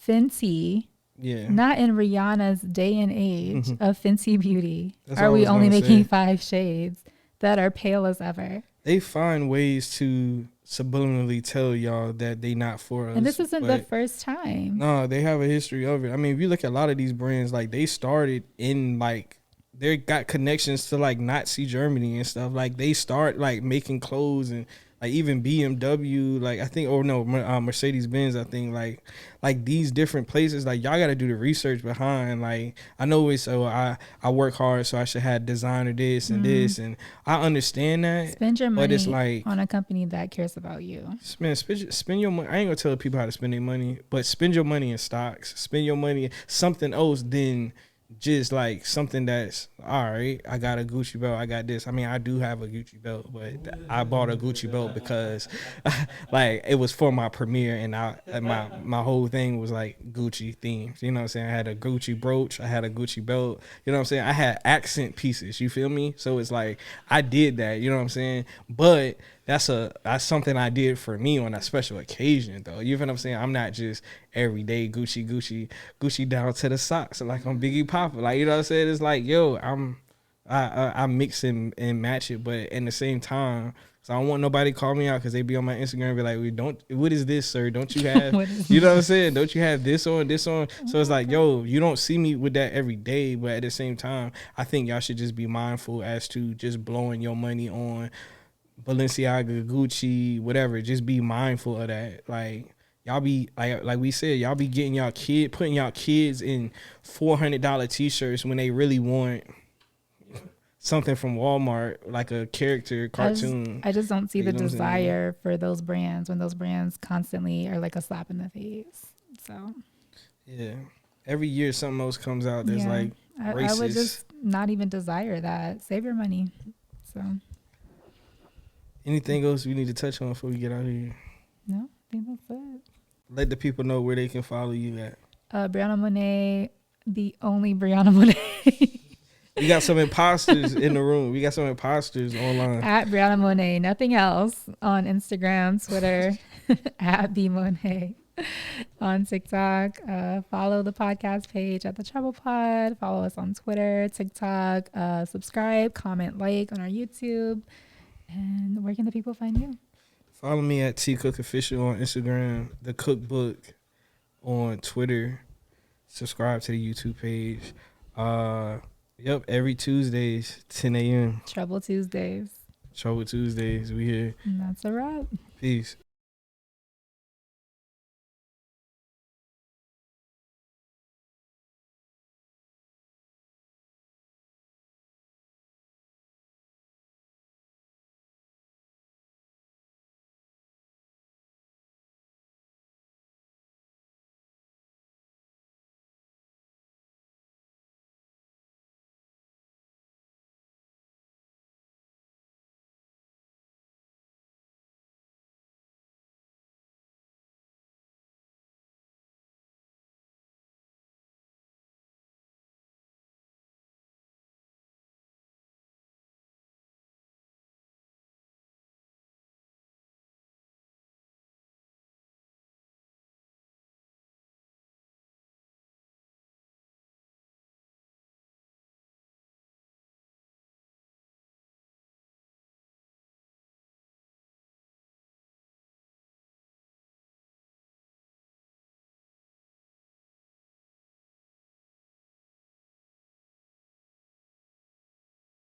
Fenty, not in Rihanna's day and age of Fenty beauty, are we only making 5 shades that are pale as ever. They find ways to subliminally tell y'all that they not for us. And this isn't the first time. No, they have a history of it. I mean, if you look at a lot of these brands, like they started in like they got connections to like Nazi Germany and stuff. Like they start like making clothes and like even BMW, like I think, or no, Mercedes Benz. I think like these different places. Like y'all got to do the research behind. Like I know it's I work hard, so I should have designer this and this, and I understand that. Spend your money but it's like on a company that cares about you. Spend your money. I ain't gonna tell people how to spend their money, but spend your money in stocks. Spend your money something else than just like something that's all right. I got a Gucci belt. I got this. I mean, I do have a Gucci belt, but I bought a Gucci belt because like it was for my premiere, and my whole thing was like Gucci themed. You know what I'm saying? I had a Gucci brooch. I had a Gucci belt. You know what I'm saying? I had accent pieces. You feel me? So it's like I did that. You know what I'm saying? But that's something I did for me on a special occasion, though. You feel what I'm saying? I'm not just everyday Gucci down to the socks like I'm Biggie Papa. Like, you know what I'm saying? It's like, yo, I mix and match it, but at the same time, so I don't want nobody to call me out because they be on my Instagram and be like, what is this, sir? Don't you have, you know what I'm saying? Don't you have this on? So it's like, yo, you don't see me with that every day, but at the same time, I think y'all should just be mindful as to just blowing your money on Balenciaga, Gucci, whatever. Just be mindful of that. Like y'all be like we said, y'all be getting putting y'all kids in $400 t-shirts when they really want something from Walmart, like a character cartoon. I just don't see the desire for those brands when those brands constantly are like a slap in the face. So yeah, every year something else comes out that's like racist. I would just not even desire that. Save your money. So anything else we need to touch on before we get out of here? No, I think that's it. Let the people know where they can follow you at. Briaunna Monet, the only Briaunna Monet. We got some imposters in the room. We got some imposters online. At Briaunna Monet, nothing else. On Instagram, Twitter, at B Monet. On TikTok, follow the podcast page at the Trouble Pod. Follow us on Twitter, TikTok. Subscribe, comment, like on our YouTube. And where can the people find you? Follow me at T.Cooke Official on Instagram, The Cookbook on Twitter. Subscribe to the YouTube page. Yep, every Tuesdays, 10 a.m. Trouble Tuesdays. We here. And that's a wrap. Peace.